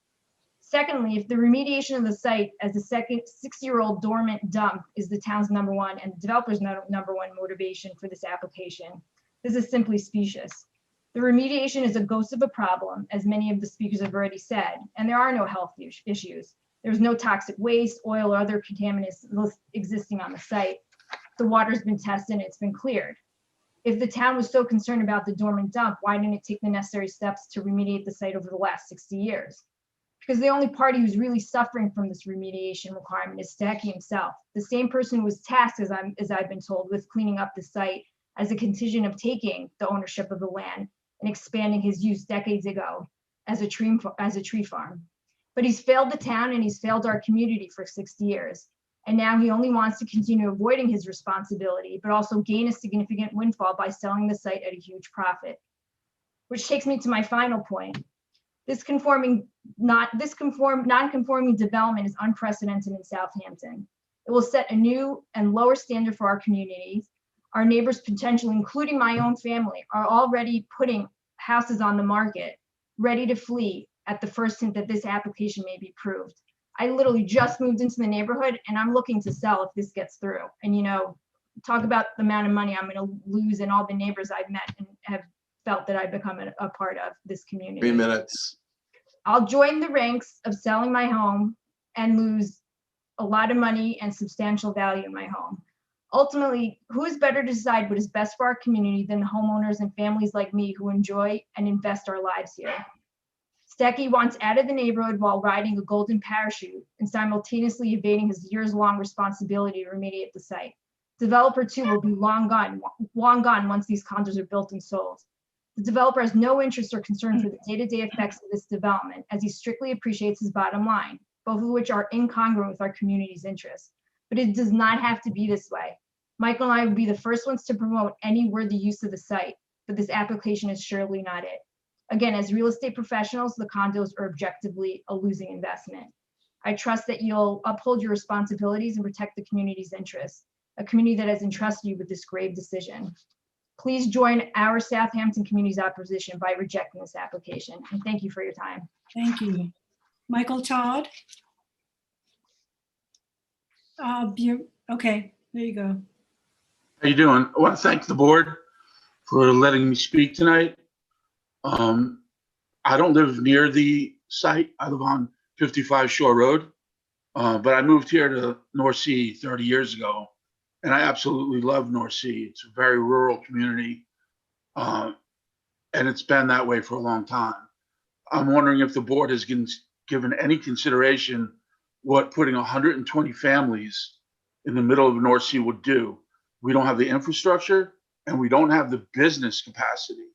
Secondly, if the remediation of the site as a second 6-year-old dormant dump is the town's number one and the developer's number one motivation for this application, this is simply specious. The remediation is a ghost of a problem, as many of the speakers have already said, and there are no health issues. There's no toxic waste, oil, or other contaminants existing on the site. The water's been tested and it's been cleared. If the town was so concerned about the dormant dump, why didn't it take the necessary steps to remediate the site over the last 60 years? Because the only party who's really suffering from this remediation requirement is Stehecki himself, the same person who was tasked, as I've been told, with cleaning up the site as a contingent of taking the ownership of the land and expanding his use decades ago as a tree farm. But he's failed the town and he's failed our community for 60 years. And now he only wants to continue avoiding his responsibility, but also gain a significant windfall by selling the site at a huge profit. Which takes me to my final point. This non-conforming development is unprecedented in Southampton. It will set a new and lower standard for our communities. Our neighbors, potentially, including my own family, are already putting houses on the market, ready to flee at the first hint that this application may be approved. I literally just moved into the neighborhood and I'm looking to sell if this gets through. And talk about the amount of money I'm going to lose and all the neighbors I've met and have felt that I've become a part of this community. 3 minutes. I'll join the ranks of selling my home and lose a lot of money and substantial value in my home. Ultimately, who is better to decide what is best for our community than the homeowners and families like me who enjoy and invest our lives here? Stehecki wants out of the neighborhood while riding a golden parachute and simultaneously evading his years-long responsibility to remediate the site. Developer 2 will be long gone once these condos are built and sold. The developer has no interest or concern for the day-to-day effects of this development, as he strictly appreciates his bottom line, both of which are incongruent with our community's interests. But it does not have to be this way. Michael and I would be the first ones to promote any worthy use of the site, but this application is surely not it. Again, as real estate professionals, the condos are objectively a losing investment. I trust that you'll uphold your responsibilities and protect the community's interests, a community that has entrusted you with this grave decision. Please join our Southampton community's opposition by rejecting this application. And thank you for your time. Thank you. Michael Todd? Okay, there you go. How you doing? I want to thank the board for letting me speak tonight. I don't live near the site. I live on 55 Shore Road, but I moved here to North Sea 30 years ago, and I absolutely love North Sea. It's a very rural community, and it's been that way for a long time. I'm wondering if the board has given any consideration what putting 120 families in the middle of North Sea would do. We don't have the infrastructure, and we don't have the business capacity.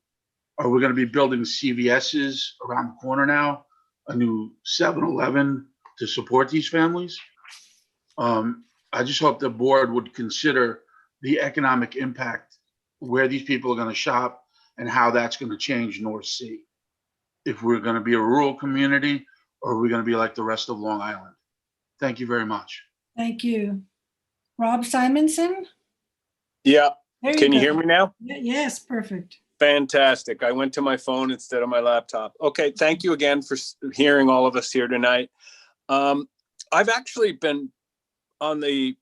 Are we going to be building CVSs around the corner now, a new 7-Eleven to support these families? I just hope the board would consider the economic impact, where these people are going to shop and how that's going to change North Sea. If we're going to be a rural community, or are we going to be like the rest of Long Island? Thank you very much. Thank you. Rob Simonson? Yeah. There Can you go. hear me now? Yes, perfect. Fantastic. I went to my phone instead of my laptop. Okay. Thank you again for hearing all of us here tonight. I've actually been on the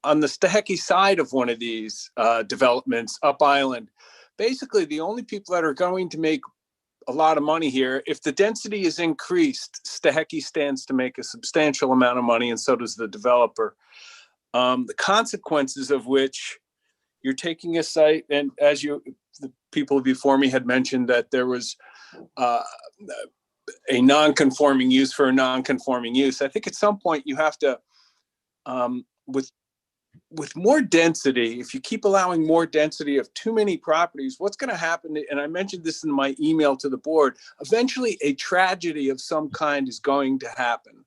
Stehecky side of one of these developments up island. Basically, the only people that are going to make a lot of money here, if the density is increased, Stehecky stands to make a substantial amount of money, and so does the developer. The consequences of which, you're taking a site, and as the people before me had mentioned, that there was a non-conforming use for a non-conforming use. I think at some point you have to, with more density, if you keep allowing more density of too many properties, what's going to happen, and I mentioned this in my email to the board, eventually a tragedy of some kind is going to happen.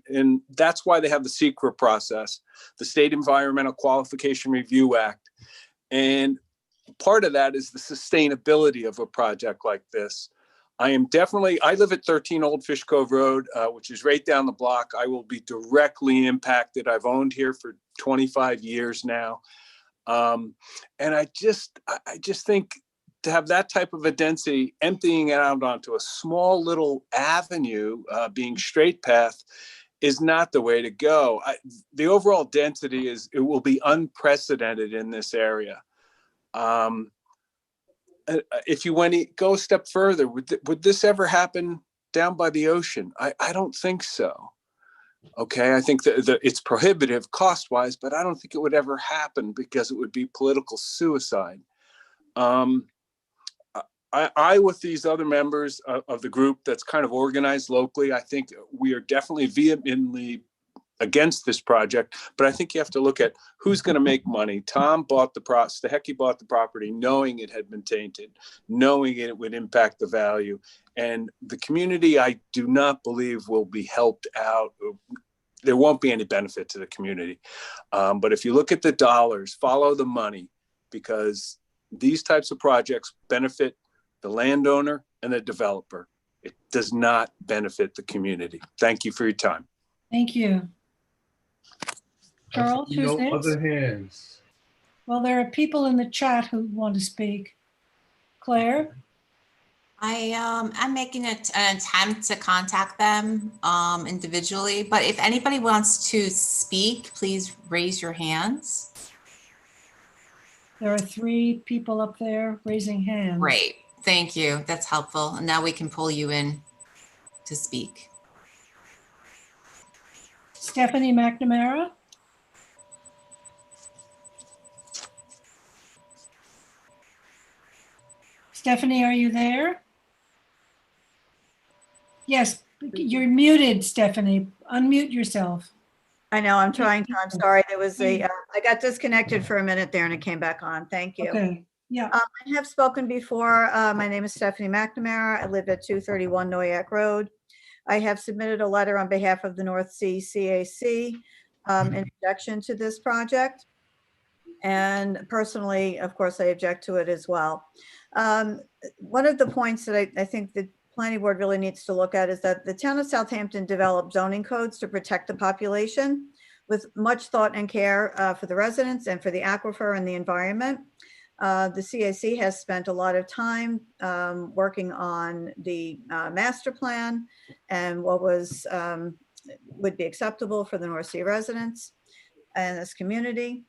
And that's why they have the SECRA process, the State Environmental Qualification Review Act. And part of that is the sustainability of a project like this. I live at 13 Old Fish Cove Road, which is right down the block. I will be directly impacted. I've owned here for 25 years now. And I just think to have that type of a density, emptying it out onto a small little avenue, being straight path, is not the way to go. The overall density it will be unprecedented in this area. If you go a step further, would this ever happen down by the ocean? I don't think so. Okay, I think that it's prohibitive cost-wise, but I don't think it would ever happen because it would be political suicide. I, with these other members of the group that's kind of organized locally, I think we are definitely vehemently against this project, but I think you have to look at who's going to make money. Stehecky bought the property knowing it had been tainted, knowing it would impact the value. And the community, I do not believe, will be helped out. There won't be any benefit to the community. But if you look at the dollars, follow the money, because these types of projects benefit the landowner and the developer. It does not benefit the community. Thank you for your time. Thank you. Charles, who's No next? other hands. Well, there are people in the chat who want to speak. Claire? I'm making an attempt to contact them individually, but if anybody wants to speak, please raise your hands. There are 3 people up there raising hands. Great, thank you. That's helpful. And now we can pull you in to speak. Stephanie McNamara? Stephanie, are you there? Yes, you're muted, Stephanie. Unmute yourself. I know, I'm trying to, I'm sorry. There was I got disconnected for a minute there and it came back on. Thank you. Okay, Yeah. I have spoken before. My name is Stephanie McNamara. I live at 231 Noyak Road. I have submitted a letter on behalf of the North Sea CAC in objection to this project. And personally, of course, I object to it as well. One of the points that I think the planning board really needs to look at is that the town of Southampton developed zoning codes to protect the population with much thought and care for the residents and for the aquifer and the environment. The CAC has spent a lot of time working on the master plan and what would be acceptable for the North Sea residents and this community.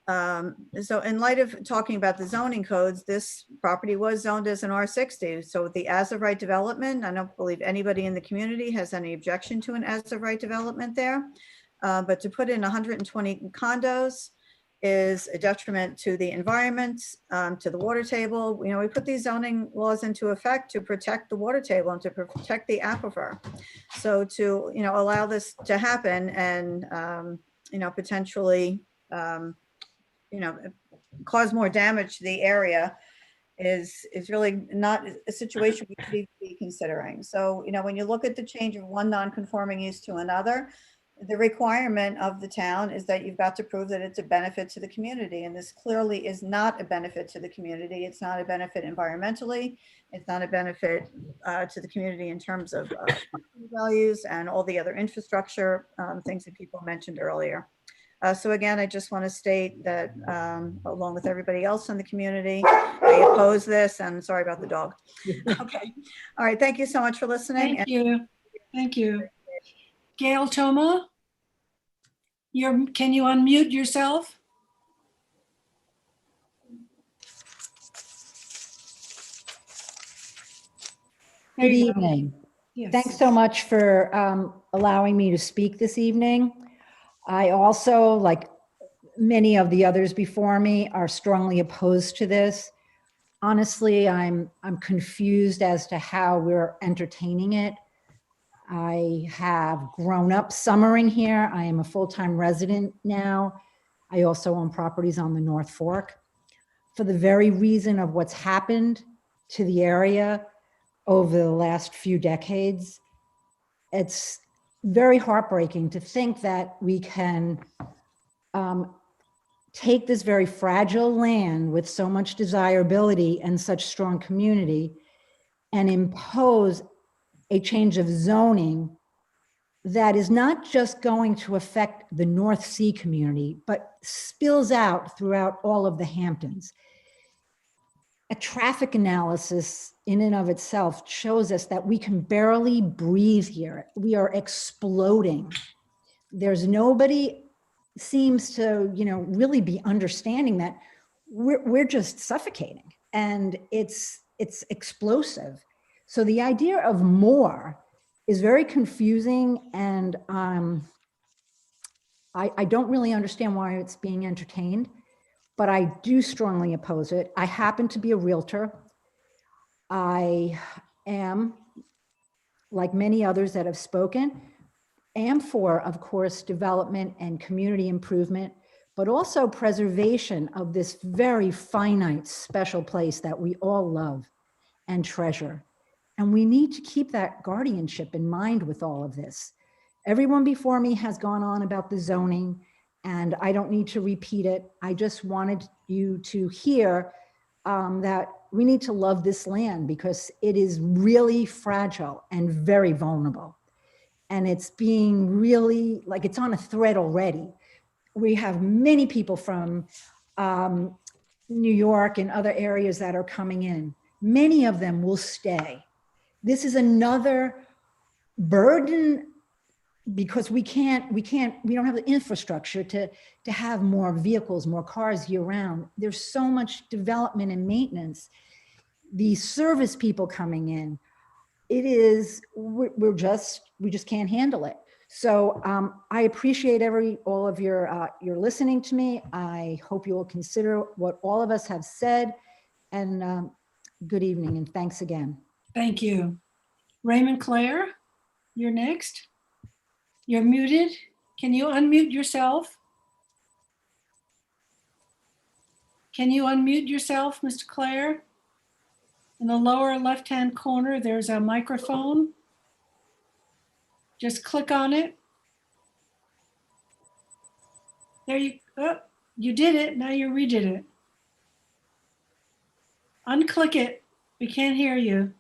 So in light of talking about the zoning codes, this property was zoned as an R60. So the as of right development, I don't believe anybody in the community has any objection to an as of right development there. But to put in 120 condos is a detriment to the environment, to the water table. You know, we put these zoning laws into effect to protect the water table and to protect the aquifer. So to, you know, allow this to happen and, you know, potentially, you know, cause more damage to the area is really not a situation we should be considering. So, you know, when you look at the change of one non-conforming use to another, the requirement of the town is that you've got to prove that it's a benefit to the community. And this clearly is not a benefit to the community. It's not a benefit environmentally. It's not a benefit to the community in terms of values and all the other infrastructure things that people mentioned earlier. So again, I just want to state that along with everybody else in the community, I oppose this, and sorry about the dog. Okay. All right. Thank you so much for listening. Thank you. Thank you. Gail Toma, can you unmute yourself? Good evening. Yes. Thanks so much for allowing me to speak this evening. I also, like many of the others before me, are strongly opposed to this. Honestly, I'm confused as to how we're entertaining it. I have grown up summering here. I am a full-time resident now. I also own properties on the North Fork. For the very reason of what's happened to the area over the last few decades, it's very heartbreaking to think that we can take this very fragile land with so much desirability and such strong community and impose a change of zoning that is not just going to affect the North Sea community, but spills out throughout all of the Hamptons. A traffic analysis in and of itself shows us that we can barely breathe here. We are exploding. There's nobody seems to, you know, really be understanding that we're just suffocating, and it's explosive. So the idea of more is very confusing, and I don't really understand why it's being entertained, but I do strongly oppose it. I happen to be a realtor. I am, like many others that have spoken, am for, of course, development and community improvement, but also preservation of this very finite, special place that we all love and treasure. And we need to keep that guardianship in mind with all of this. Everyone before me has gone on about the zoning, and I don't need to repeat it. I just wanted you to hear that we need to love this land because it is really fragile and very vulnerable. And it's being really, like, it's on a thread already. We have many people from New York and other areas that are coming in. Many of them will stay. This is another burden because we don't have the infrastructure to have more vehicles, more cars year round. There's so much development and maintenance. The service people coming in, we just can't handle it. So I appreciate all of your listening to me. I hope you will consider what all of us have said, and good evening and thanks again. Thank you. Raymond Clare, you're next. You're muted. Can you unmute yourself? Can you unmute yourself, Mr. Clare? In the lower left-hand corner, there's a microphone. Just click on it. There you did it. Now you redid it. Unclick it. We can't hear you.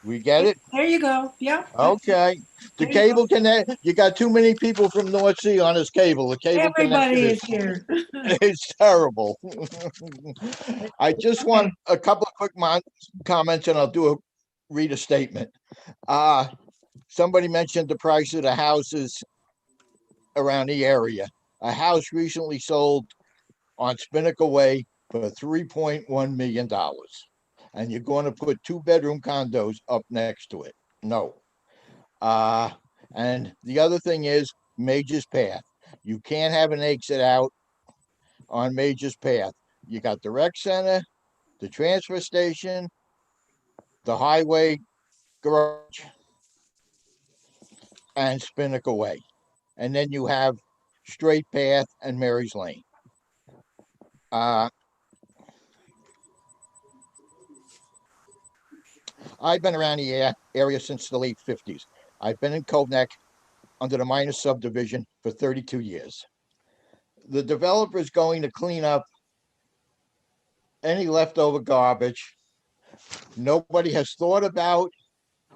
We get it? There you go. Yep. Okay. The There you cable go. connect, you got too many people from North Sea on this cable. The cable Everybody connection is here. it's terrible. I just want a couple of quick comments and I'll read a statement. Somebody mentioned the price of the houses around the area. A house recently sold on Spinnaker Way for $3.1 million. And you're going to put 2-bedroom condos up next to it. No. And the other thing is Major's Path. You can't have an exit out on Major's Path. You got the rec center, the transfer station, the highway garage, and Spinnaker Way. And then you have Straight Path and Mary's Lane. I've been around the area since the late 50s. I've been in Cove Neck under the minor subdivision for 32 years. The developer is going to clean up any leftover garbage nobody has thought about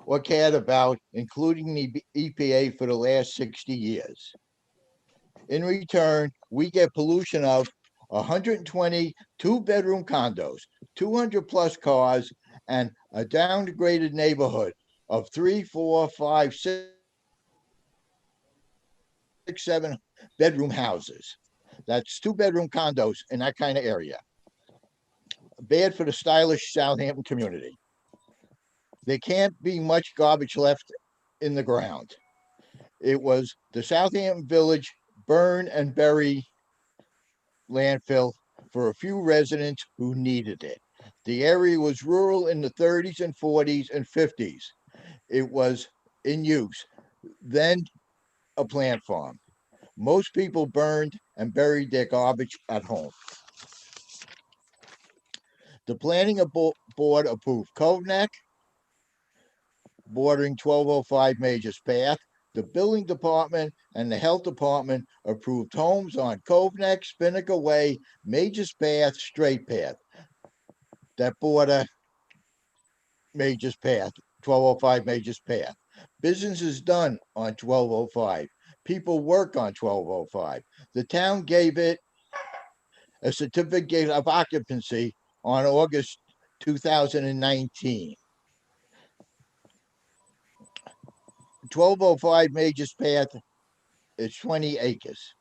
or cared about, including the EPA for the last 60 years. In return, we get pollution of 120 2-bedroom condos, 200 plus cars, and a downgraded neighborhood of 3, 4, 5, 6, 7 bedroom houses. That's 2-bedroom condos in that kind of area. Bad for the stylish Southampton community. There can't be much garbage left in the ground. It was the Southampton Village burn and bury landfill for a few residents who needed it. The area was rural in the 30s and 40s and 50s. It was in use, then a plant farm. Most people burned and buried their garbage at home. The planning board approved Cove Neck, bordering 1205 Majors Path. The building department and the health department approved homes on Cove Neck, Spinnaker Way, Majors Path, Straight Path that border Majors Path, 1205 Majors Path. Business is done on 1205. People work on 1205. The town gave it a certificate of occupancy on August 2019. 1205 Majors Path is 20 acres.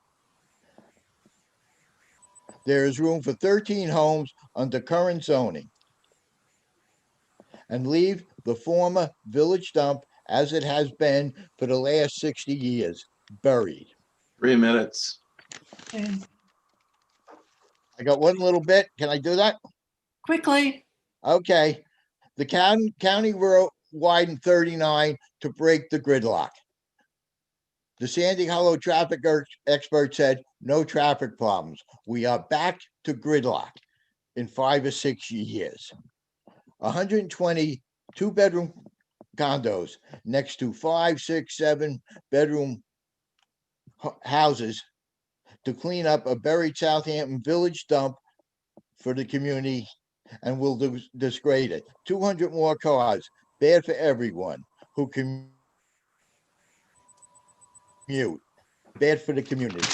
There is room for 13 homes under current zoning. And leave the former village dump as it has been for the last 60 years, buried. 3 minutes. Okay. I got one little bit. Can I do that? Quickly. Okay. The county road widened 39 to break the gridlock. The Sandy Hollow traffic expert said no traffic problems. We are back to gridlock in 5 or 6 years. 120 2-bedroom condos next to 5, 6, 7 bedroom houses to clean up a buried Southampton Village dump for the community and will disgrade it. 200 more cars, bad for everyone who commute, bad for the community.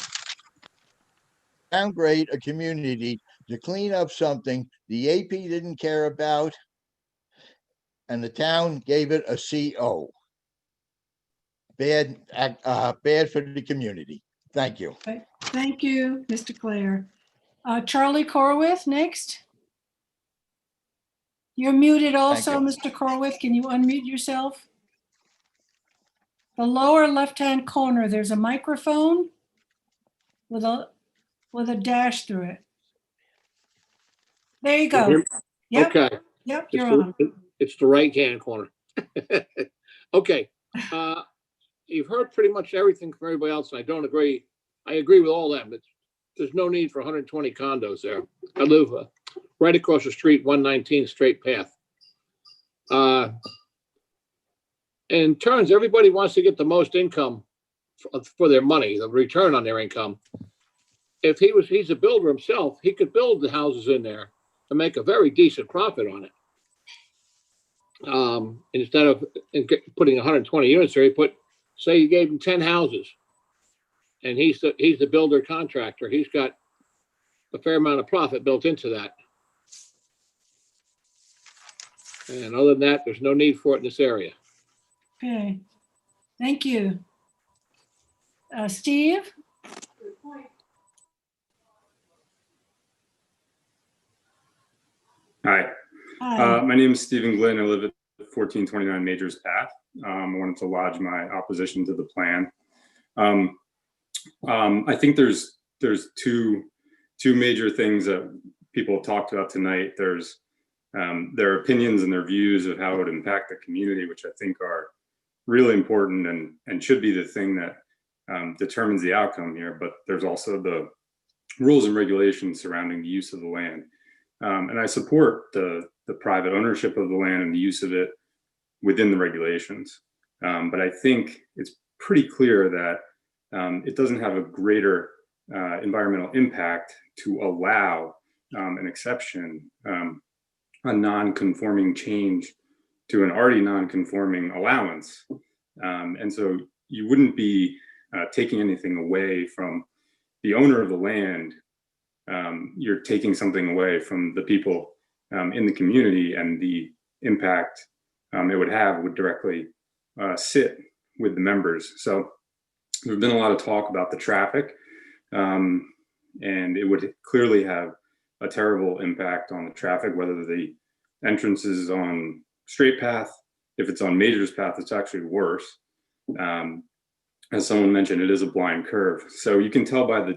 Downgrade a community to clean up something the AP didn't care about and the town gave it a CO. Bad for the community. Thank you. Okay. Thank you, Mr. Clare. Charlie Corwith, next. You're muted also, Mr. Corwith. Can you unmute yourself? The lower left-hand corner, there's a microphone with a dash through it. There you go. Yep. Okay. Yep, you're on. It's the right-hand corner. Okay. you've heard pretty much everything from everybody else, and I don't agree. I agree with all that, but there's no need for 120 condos there. I live right across the street, 119 straight path. In turns, everybody wants to get the most income for their money, the return on their income. If he's a builder himself, he could build the houses in there and make a very decent profit on it. Instead of putting 120 units there, say you gave him 10 houses, and he's the builder contractor. He's got a fair amount of profit built into that. And other than that, there's no need for it in this area. Okay, thank you. Steve? Hi. Hi. My name is Stephen Glynn. I live at 1429 Majors Path. I wanted to lodge my opposition to the plan. I think there's two major things that people have talked about tonight. There's their opinions and their views of how it would impact the community, which I think are really important and should be the thing that determines the outcome here. But there's also the rules and regulations surrounding the use of the land. And I support the private ownership of the land and the use of it within the regulations. But I think it's pretty clear that it doesn't have a greater environmental impact to allow an exception, a non-conforming change to an already non-conforming allowance. And so you wouldn't be taking anything away from the owner of the land. You're taking something away from the people in the community, and the impact it would have would directly sit with the members. So there's been a lot of talk about the traffic, and it would clearly have a terrible impact on the traffic, whether the entrance is on straight path. If it's on Majors Path, it's actually worse. As someone mentioned, it is a blind curve. So you can tell by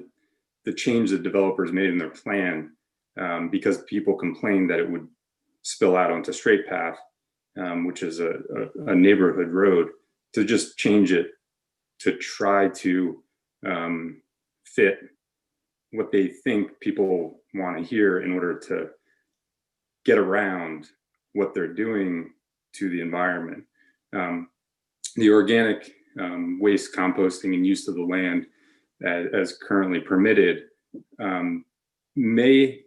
the change that developers made in their plan, because people complained that it would spill out onto straight path, which is a neighborhood road, to just change it to try to fit what they think people want to hear in order to get around what they're doing to the environment. The organic waste composting and use of the land as currently permitted may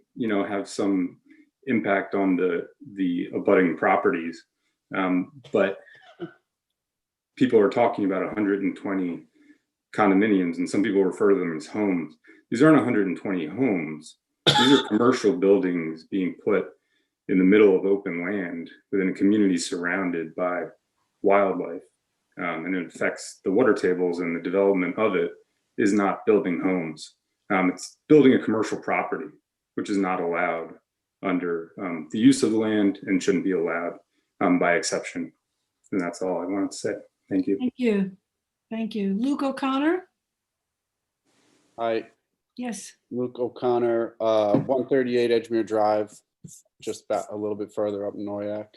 have some impact on the abutting properties, but people are talking about 120 condominiums, and some people refer to them as homes. These aren't 120 homes. These are commercial buildings being put in the middle of open land within a community surrounded by wildlife, and it affects the water tables, and the development of it is not building homes. It's building a commercial property, which is not allowed under the use of the land and shouldn't be allowed by exception. And that's all I wanted to say. Thank you. Thank you. Thank you. Luke O'Connor? Hi, Yes. Luke O'Connor, 138 Edgemere Drive, just about a little bit further up in Noyak.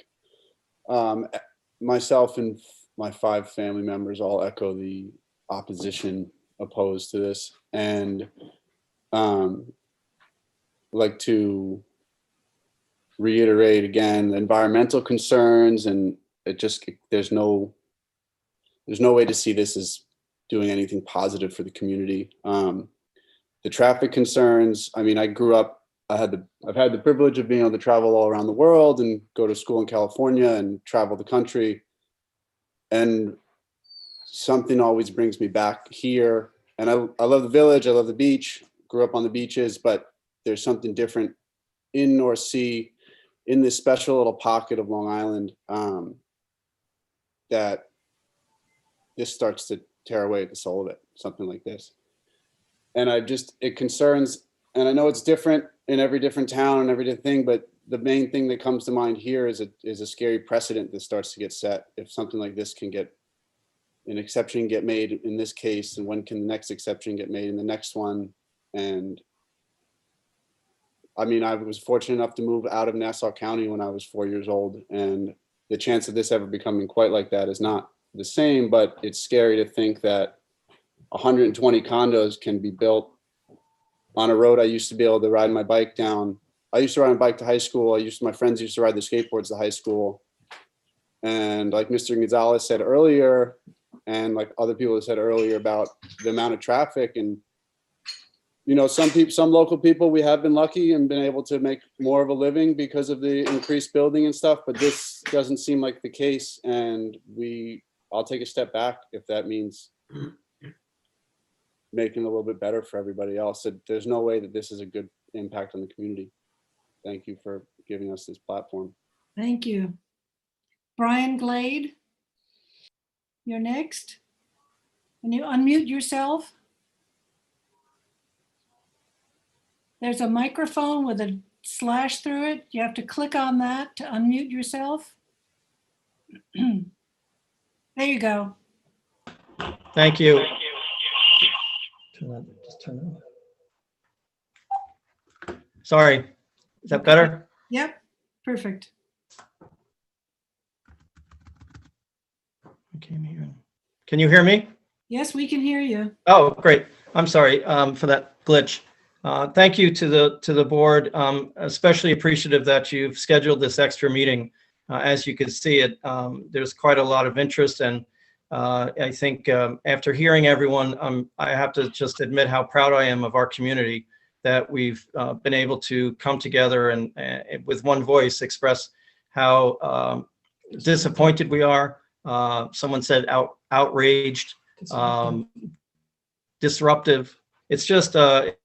Myself and my 5 family members all echo the opposition opposed to this, and like to reiterate again the environmental concerns, and there's no way to see this as doing anything positive for the community. The traffic concerns, I mean, I grew up, I've had the privilege of being able to travel all around the world and go to school in California and travel the country. And something always brings me back here. And I love the village, I love the beach, grew up on the beaches, but there's something different in North Sea, in this special little pocket of Long Island, that this starts to tear away at the soul of it, something like this. And it concerns, and I know it's different in every different town and every different thing, but the main thing that comes to mind here is a scary precedent that starts to get set. If something like this can get an exception get made in this case, and when can the next exception get made in the next one? And I mean, I was fortunate enough to move out of Nassau County when I was 4 years old, and the chance of this ever becoming quite like that is not the same, but it's scary to think that 120 condos can be built on a road I used to be able to ride my bike down. I used to ride my bike to high school. My friends used to ride the skateboards to high school. And like Mr. Gonzalez said earlier, and like other people have said earlier about the amount of traffic, and some local people, we have been lucky and been able to make more of a living because of the increased building and stuff, but this doesn't seem like the case. And I'll take a step back if that means making it a little bit better for everybody else. There's no way that this is a good impact on the community. Thank you for giving us this platform. Thank you. Brian Glade, you're next. Can you unmute yourself? There's a microphone with a slash through it. You have to click on that to unmute yourself. There you go. Thank you. Sorry, is that better? Yep, perfect. Can you hear me? Yes, we can hear you. Oh, great. I'm sorry for that glitch. Thank you to the board. Especially appreciative that you've scheduled this extra meeting. As you can see it, there's quite a lot of interest, and I think after hearing everyone, I have to just admit how proud I am of our community that we've been able to come together and with one voice express how disappointed we are. Someone said outraged, disruptive. It's just what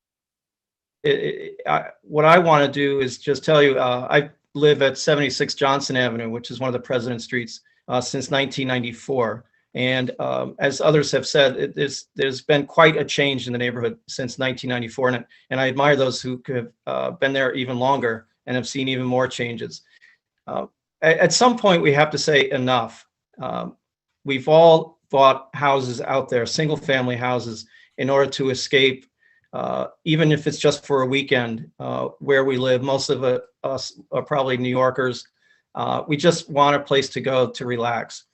I want to do is just tell you, I live at 76 Johnson Avenue, which is one of the President Streets, since 1994. And as others have said, there's been quite a change in the neighborhood since 1994. And I admire those who have been there even longer and have seen even more changes. At some point, we have to say enough. We've all bought houses out there, single family houses, in order to escape, even if it's just for a weekend where we live. Most of us are probably New Yorkers. We just want a place to go to relax.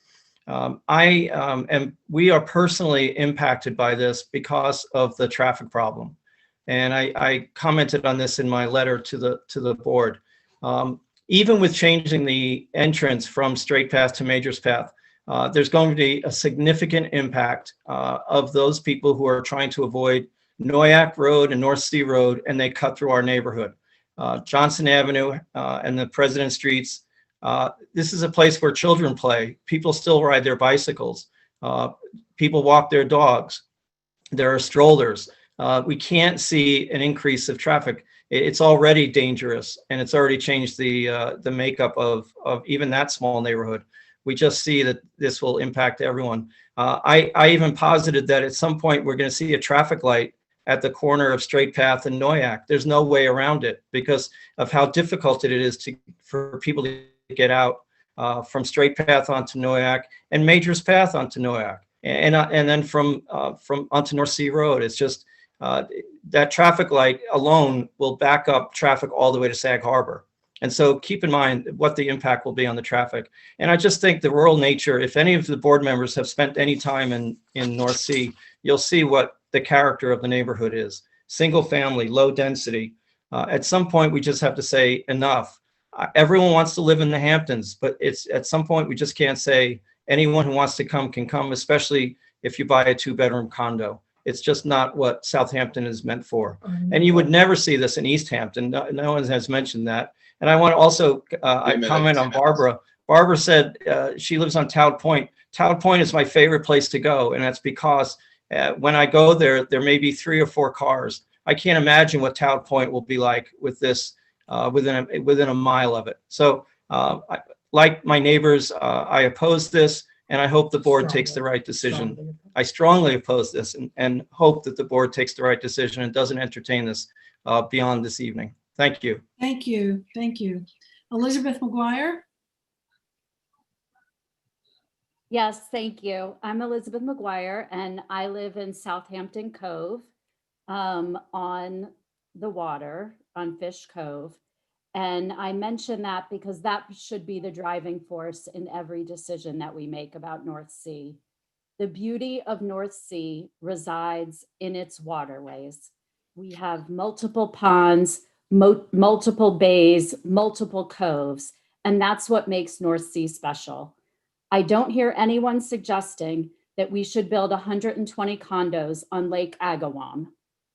We are personally impacted by this because of the traffic problem. And I commented on this in my letter to the board. Even with changing the entrance from straight path to Majors Path, there's going to be a significant impact of those people who are trying to avoid Noyak Road and North Sea Road, and they cut through our neighborhood. Johnson Avenue and the President Streets, this is a place where children play. People still ride their bicycles. People walk their dogs. There are strollers. We can't see an increase of traffic. It's already dangerous, and it's already changed the makeup of even that small neighborhood. We just see that this will impact everyone. I even posited that at some point we're going to see a traffic light at the corner of Straight Path and Noyak. There's no way around it because of how difficult it is for people to get out from Straight Path onto Noyak and Majors Path onto Noyak, and then from onto North Sea Road. It's just that traffic light alone will back up traffic all the way to Sag Harbor. And so keep in mind what the impact will be on the traffic. And I just think the rural nature, if any of the board members have spent any time in North Sea, you'll see what the character of the neighborhood is. Single family, low density. At some point, we just have to say enough. Everyone wants to live in the Hamptons, but it's at some point we just can't say anyone who wants to come can come, especially if you buy a 2-bedroom condo. It's just not what Southampton is meant for. And you would never see this in East Hampton. No one has mentioned that. And I want to also comment on Barbara. Barbara said she lives on Town Point. Town Point is my favorite place to go. And that's because when I go there, there may be 3 or 4 cars. I can't imagine what Town Point will be like with this within a mile of it. So like my neighbors, I oppose this, and I hope the board takes the right decision. I strongly oppose this and hope that the board takes the right decision and doesn't entertain this beyond this evening. Thank you. Thank you. Thank you. Elizabeth McGuire. Yes, thank you. I'm Elizabeth McGuire, and I live in Southampton Cove on the water, on Fish Cove. And I mention that because that should be the driving force in every decision that we make about North Sea. The beauty of North Sea resides in its waterways. We have multiple ponds, multiple bays, multiple coves, and that's what makes North Sea special. I don't hear anyone suggesting that we should build 120 condos on Lake Agawam,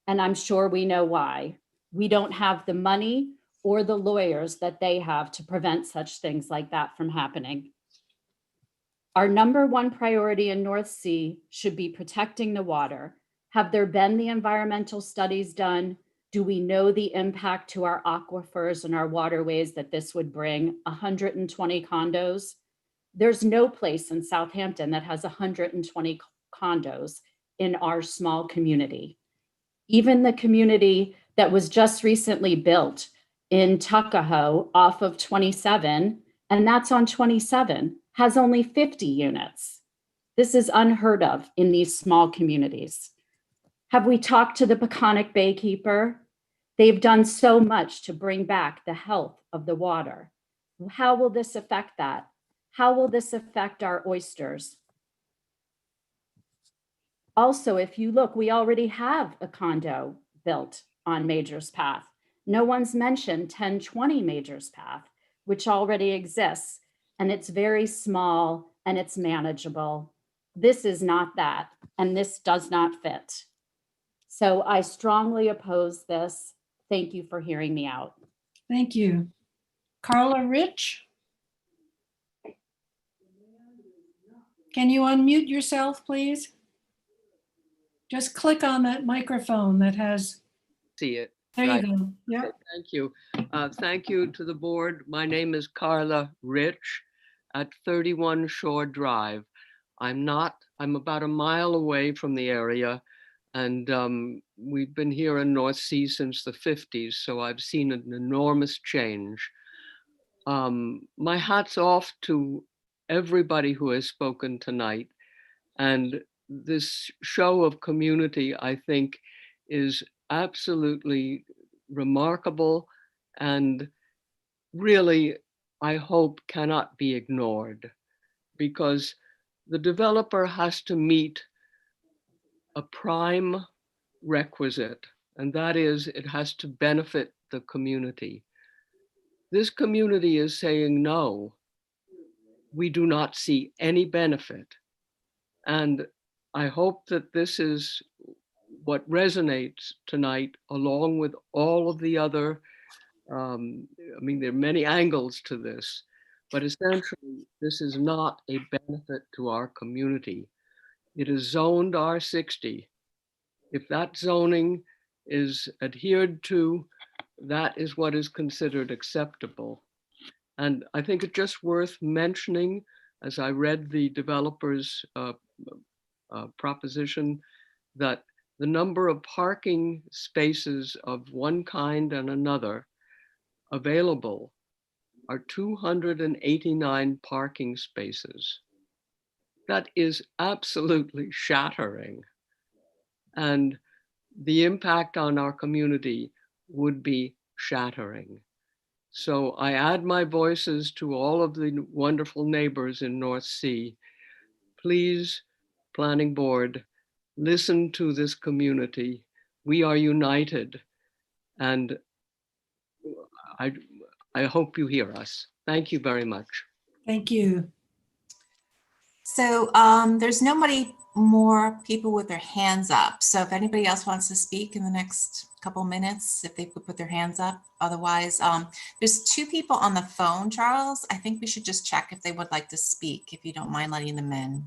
and I'm sure we know why. We don't have the money or the lawyers that they have to prevent such things like that from happening. Our number one priority in North Sea should be protecting the water. Have there been the environmental studies done? Do we know the impact to our aquifers and our waterways that this would bring? 120 condos? There's no place in Southampton that has 120 condos in our small community. Even the community that was just recently built in Tuckahoe off of 27, and that's on 27, has only 50 units. This is unheard of in these small communities. Have we talked to the Peconic Baykeeper? They've done so much to bring back the health of the water. How will this affect that? How will this affect our oysters? Also, if you look, we already have a condo built on Majors Path. No one's mentioned 1020 Majors Path, which already exists, and it's very small and it's manageable. This is not that, and this does not fit. So I strongly oppose this. Thank you for hearing me out. Thank you. Carla Rich? Can you unmute yourself, please? Just click on that microphone that has, See it. there Right. you go. Yeah. Thank you. Thank you to the board. My name is Carla Rich at 31 Shore Drive. I'm about a mile away from the area, and we've been here in North Sea since the 50s, so I've seen an enormous change. My hat's off to everybody who has spoken tonight, and this show of community, I think, is absolutely remarkable and really, I hope, cannot be ignored, because the developer has to meet a prime requisite, and that is it has to benefit the community. This community is saying, no, we do not see any benefit. And I hope that this is what resonates tonight, along with all of the other, I mean, there are many angles to this, but essentially, this is not a benefit to our community. It is zoned R60. If that zoning is adhered to, that is what is considered acceptable. And I think it's just worth mentioning, as I read the developer's proposition, that the number of parking spaces of one kind and another available are 289 parking spaces. That is absolutely shattering. And the impact on our community would be shattering. So I add my voices to all of the wonderful neighbors in North Sea. Please, Planning Board, listen to this community. We are united, and I hope you hear us. Thank you very much. Thank you. So there's nobody more people with their hands up. So if anybody else wants to speak in the next couple minutes, if they could put their hands up. Otherwise, there's two people on the phone, Charles. I think we should just check if they would like to speak, if you don't mind letting them in.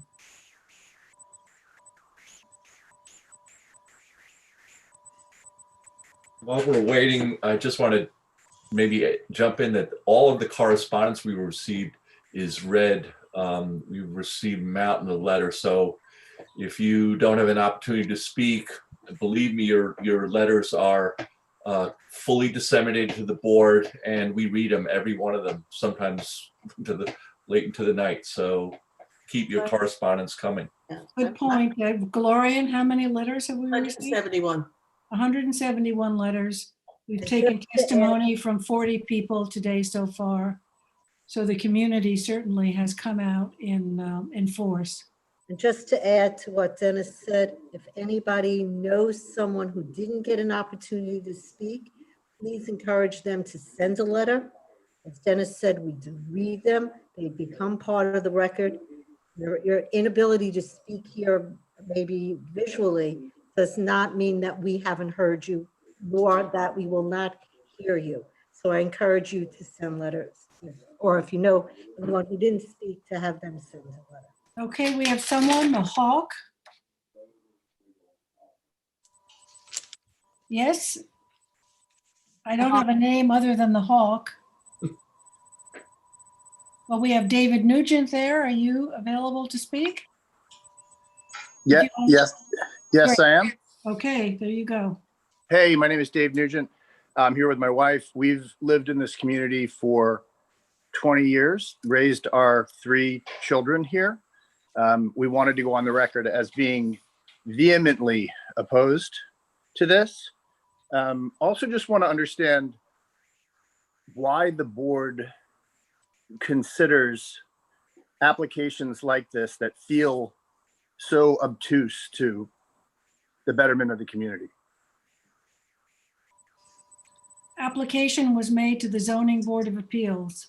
While we're waiting, I just want to maybe jump in that all of the correspondence we received is read. We received them out in the letter. So if you don't have an opportunity to speak, believe me, your letters are fully disseminated to the board, and we read them, every one of them, sometimes to the late into the night. So keep your correspondence coming. Good point. Gloria, how many letters have we received? 171. 171 letters. We've taken testimony from 40 people today so far. So the community certainly has come out in force. And just to add to what Dennis said, if anybody knows someone who didn't get an opportunity to speak, please encourage them to send a letter. As Dennis said, we do read them. They become part of the record. Your inability to speak here, maybe visually, does not mean that we haven't heard you, nor that we will not hear you. So I encourage you to send letters, or if you know anyone who didn't speak, to have them send a letter. Okay, we have someone, the Hawk. Yes. I don't have a name other than the Hawk. Well, we have David Nugent there. Are you available to speak? Yeah, yes, yes, Great. I am. Okay, there you go. Hey, my name is Dave Nugent. I'm here with my wife. We've lived in this community for 20 years, raised our 3 children here. We wanted to go on the record as being vehemently opposed to this. Also just want to understand why the board considers applications like this that feel so obtuse to the betterment of the community. Application was made to the Zoning Board of Appeals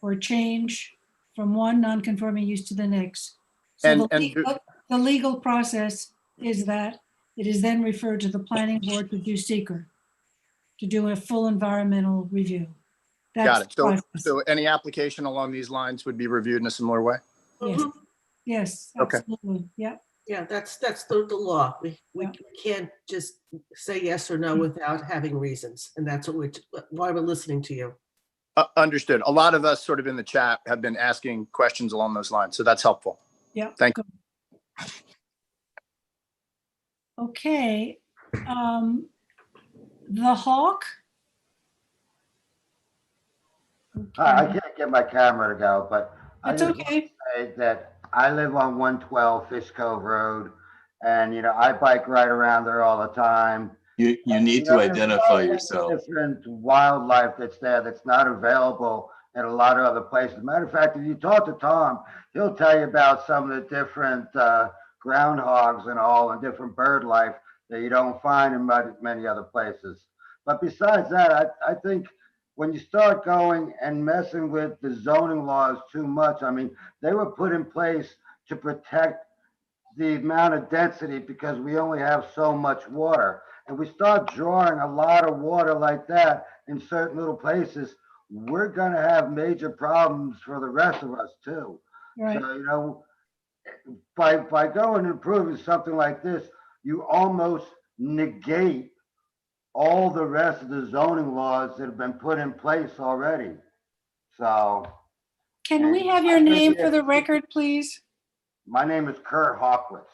for change from one non-conforming use to the next. So the legal process is that it is then referred to the planning board to do seeker, to do a full environmental review. Got it. So any application along these lines would be reviewed in a similar way? Yes, yes, Okay. absolutely, yeah. Yeah, that's the law. We can't just say yes or no without having reasons. And that's why we're listening to you. Understood. A lot of us sort of in the chat have been asking questions along those lines. So that's helpful. Yeah. Thank you. Okay. The Hawk. I can't get my camera to go, but That's I just okay. want to say that I live on 112 Fish Cove Road, and I bike right around there all the time. You need to there's identify lots of yourself. different wildlife that's there that's not available in a lot of other places. Matter of fact, if you talk to Tom, he'll tell you about some of the different groundhogs and all, and different bird life that you don't find in many other places. But besides that, I think when you start going and messing with the zoning laws too much, I mean, they were put in place to protect the amount of density because we only have so much water. And we start drawing a lot of water like that in certain little places, we're going to have major problems for the rest of us too. Right. So, by going and improving something like this, you almost negate all the rest of the zoning laws that have been put in place already. So. Can we have your name for the record, please? My name is Kurt Hawkwitz,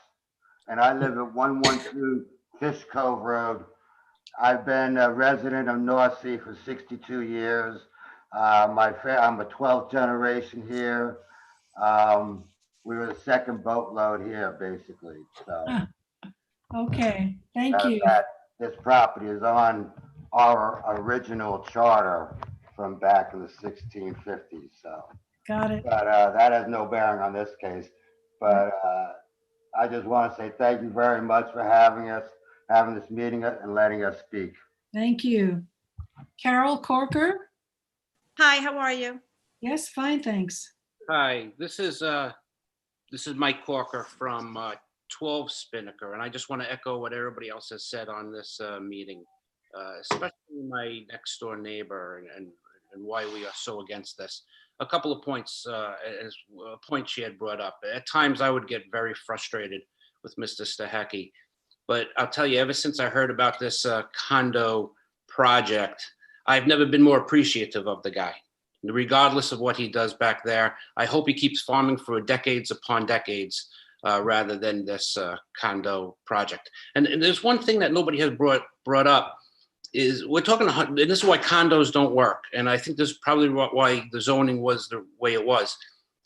and I live at 112 Fish Cove Road. I've been a resident of North Sea for 62 years. I'm a 12th generation here. We were the second boatload here, basically. So. Okay, thank you. This property is on our original charter from back in the 1650s. So. Got it. But that has no bearing on this case. But I just want to say thank you very much for having this meeting and letting us speak. Thank you. Carol Corker? Hi, how are you? Yes, fine, thanks. Hi, this is Mike Corker from 12 Spinnaker, and I just want to echo what everybody else has said on this meeting, especially my next door neighbor and why we are so against this. A couple of points, as a point she had brought up. At times I would get very frustrated with Mr. Stahecki, but I'll tell you, ever since I heard about this condo project, I've never been more appreciative of the guy. Regardless of what he does back there, I hope he keeps farming for decades upon decades rather than this condo project. And there's one thing that nobody has brought up is we're talking, and this is why condos don't work. And I think this is probably why the zoning was the way it was.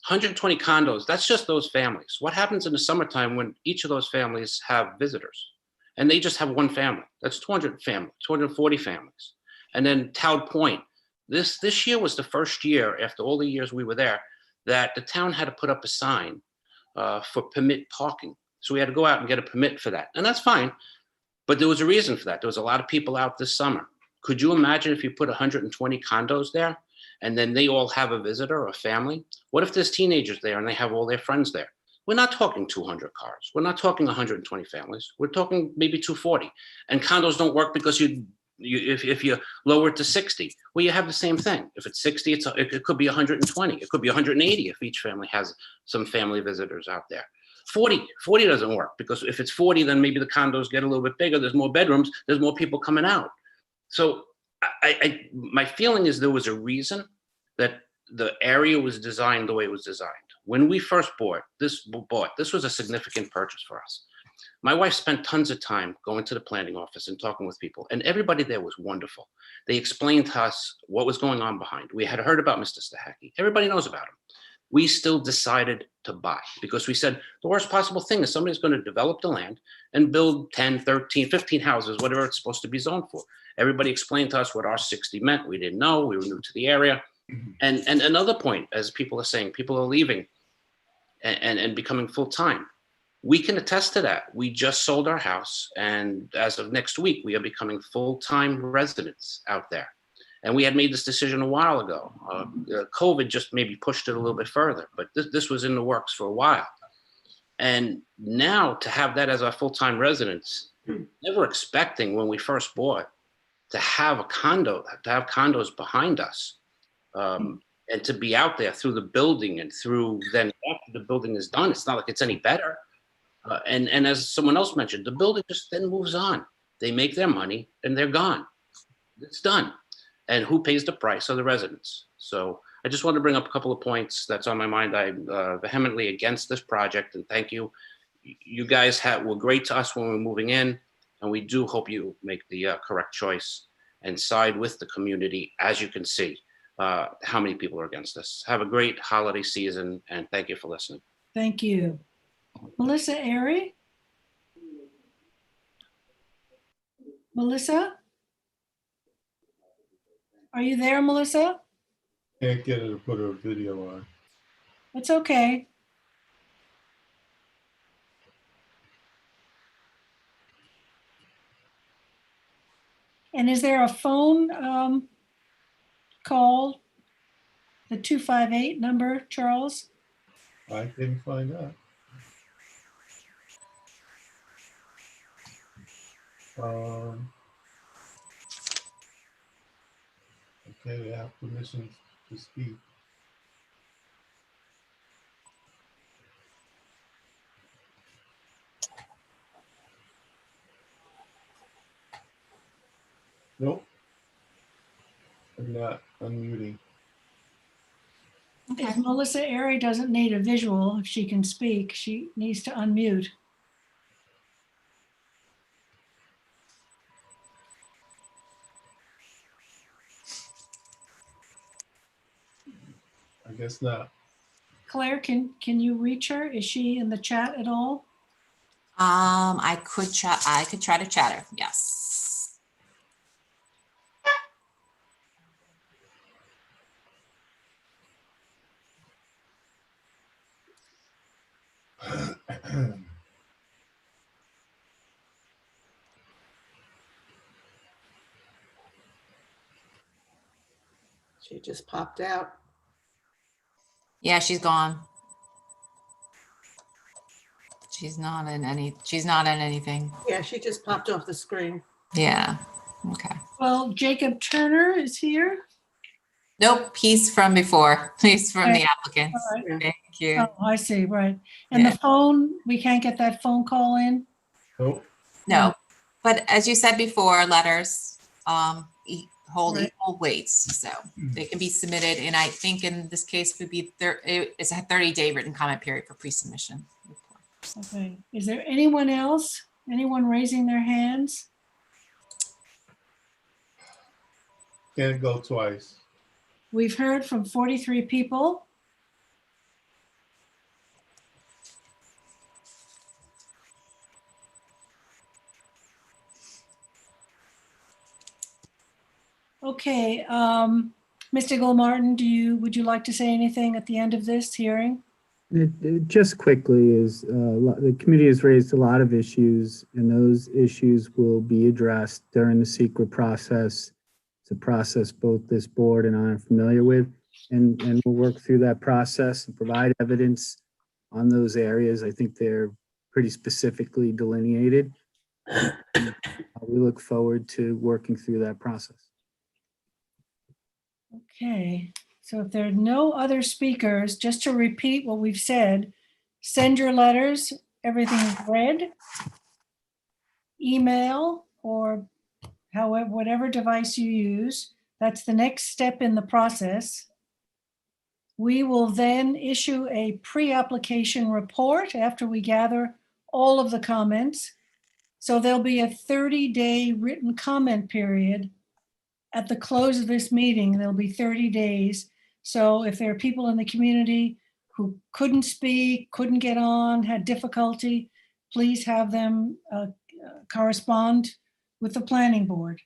120 condos, that's just those families. What happens in the summertime when each of those families have visitors? and they just have one family. That's 200 families, 240 families. And then Town Point, this year was the first year after all the years we were there that the town had to put up a sign for permit parking. So we had to go out and get a permit for that. And that's fine. But there was a reason for that. There was a lot of people out this summer. Could you imagine if you put 120 condos there and then they all have a visitor or a family? What if there's teenagers there and they have all their friends there? We're not talking 200 cars. We're not talking 120 families. We're talking maybe 240. And condos don't work because if you lower it to 60, well, you have the same thing. If it's 60, it could be 120. It could be 180 if each family has some family visitors out there. 40 doesn't work because if it's 40, then maybe the condos get a little bit bigger. There's more bedrooms. There's more people coming out. So my feeling is there was a reason that the area was designed the way it was designed. When we first bought, this was a significant purchase for us. My wife spent tons of time going to the planning office and talking with people, and everybody there was wonderful. They explained to us what was going on behind. We had heard about Mr. Stahacki. Everybody knows about him. We still decided to buy because we said the worst possible thing is somebody's going to develop the land and build 10, 13, 15 houses, whatever it's supposed to be zoned for. Everybody explained to us what R60 meant. We didn't know. We were new to the area. And another point, as people are saying, people are leaving and becoming full-time. We can attest to that. We just sold our house, and as of next week, we are becoming full-time residents out there. And we had made this decision a while ago. COVID just maybe pushed it a little bit further, but this was in the works for a while. And now to have that as our full-time residents, never expecting when we first bought to have a condo, to have condos behind us, and to be out there through the building and through then after the building is done, it's not like it's any better. And as someone else mentioned, the building just then moves on. They make their money and they're gone. It's done. And who pays the price are the residents. So I just want to bring up a couple of points that's on my mind. I'm vehemently against this project, and thank you. You guys were great to us when we were moving in, and we do hope you make the correct choice and side with the community. As you can see, how many people are against this. Have a great holiday season, and thank you for listening. Thank you. Melissa Airy? Melissa? Are you there, Melissa? Can't get her to put her video on. It's okay. And is there a phone call? The 258 number, Charles? I didn't find out. Okay, we have permission to speak. Nope. I'm not unmuting. If Melissa Airy doesn't need a visual, if she can speak, she needs to unmute. I guess not. Claire, can you reach her? Is she in the chat at all? I could try to chat her, yes. She just popped out. Yeah, she's gone. She's not in anything. Yeah, she just popped off the screen. Yeah, okay. Well, Jacob Turner is here. Nope, he's from before. He's from Okay. the applicants. All right. Thank you. Oh, I see, right. And Yeah. the phone, we can't get that phone call in? Nope. No, but as you said before, letters hold Right. equal weights, so they can be submitted. And I think in this case would be it's a 30-day written comment period for pre-submission. Okay. Is there anyone else? Anyone raising their hands? Can't go twice. We've heard from 43 people. Okay, Mr. Gilmartin, would you like to say anything at the end of this hearing? Just quickly is the committee has raised a lot of issues, and those issues will be addressed during the secret process. It's a process both this board and I am familiar with, and we'll work through that process and provide evidence on those areas. I think they're pretty specifically delineated. We look forward to working through that process. Okay, so if there are no other speakers, just to repeat what we've said, send your letters, everything is read, email, or however, whatever device you use. That's the next step in the process. We will then issue a pre-application report after we gather all of the comments. So there'll be a 30-day written comment period. At the close of this meeting, there'll be 30 days. So if there are people in the community who couldn't speak, couldn't get on, had difficulty, please have them correspond with the planning board.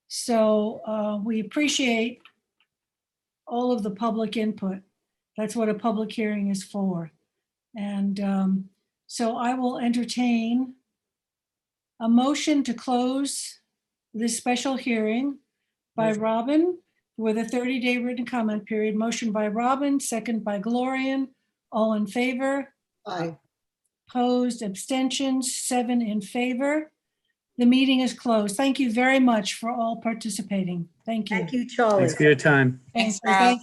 So we appreciate all of the public input. That's what a public hearing is for. And so I will entertain a motion to close this special hearing by Robin with a 30-day written comment period. Motion by Robin, second by Glorian. All in favor? Aye. Opposed, abstentions, 7 in favor. The meeting is closed. Thank you very much for all participating. Thank you. Thank you, Charlie. Thanks for your time. Thank you.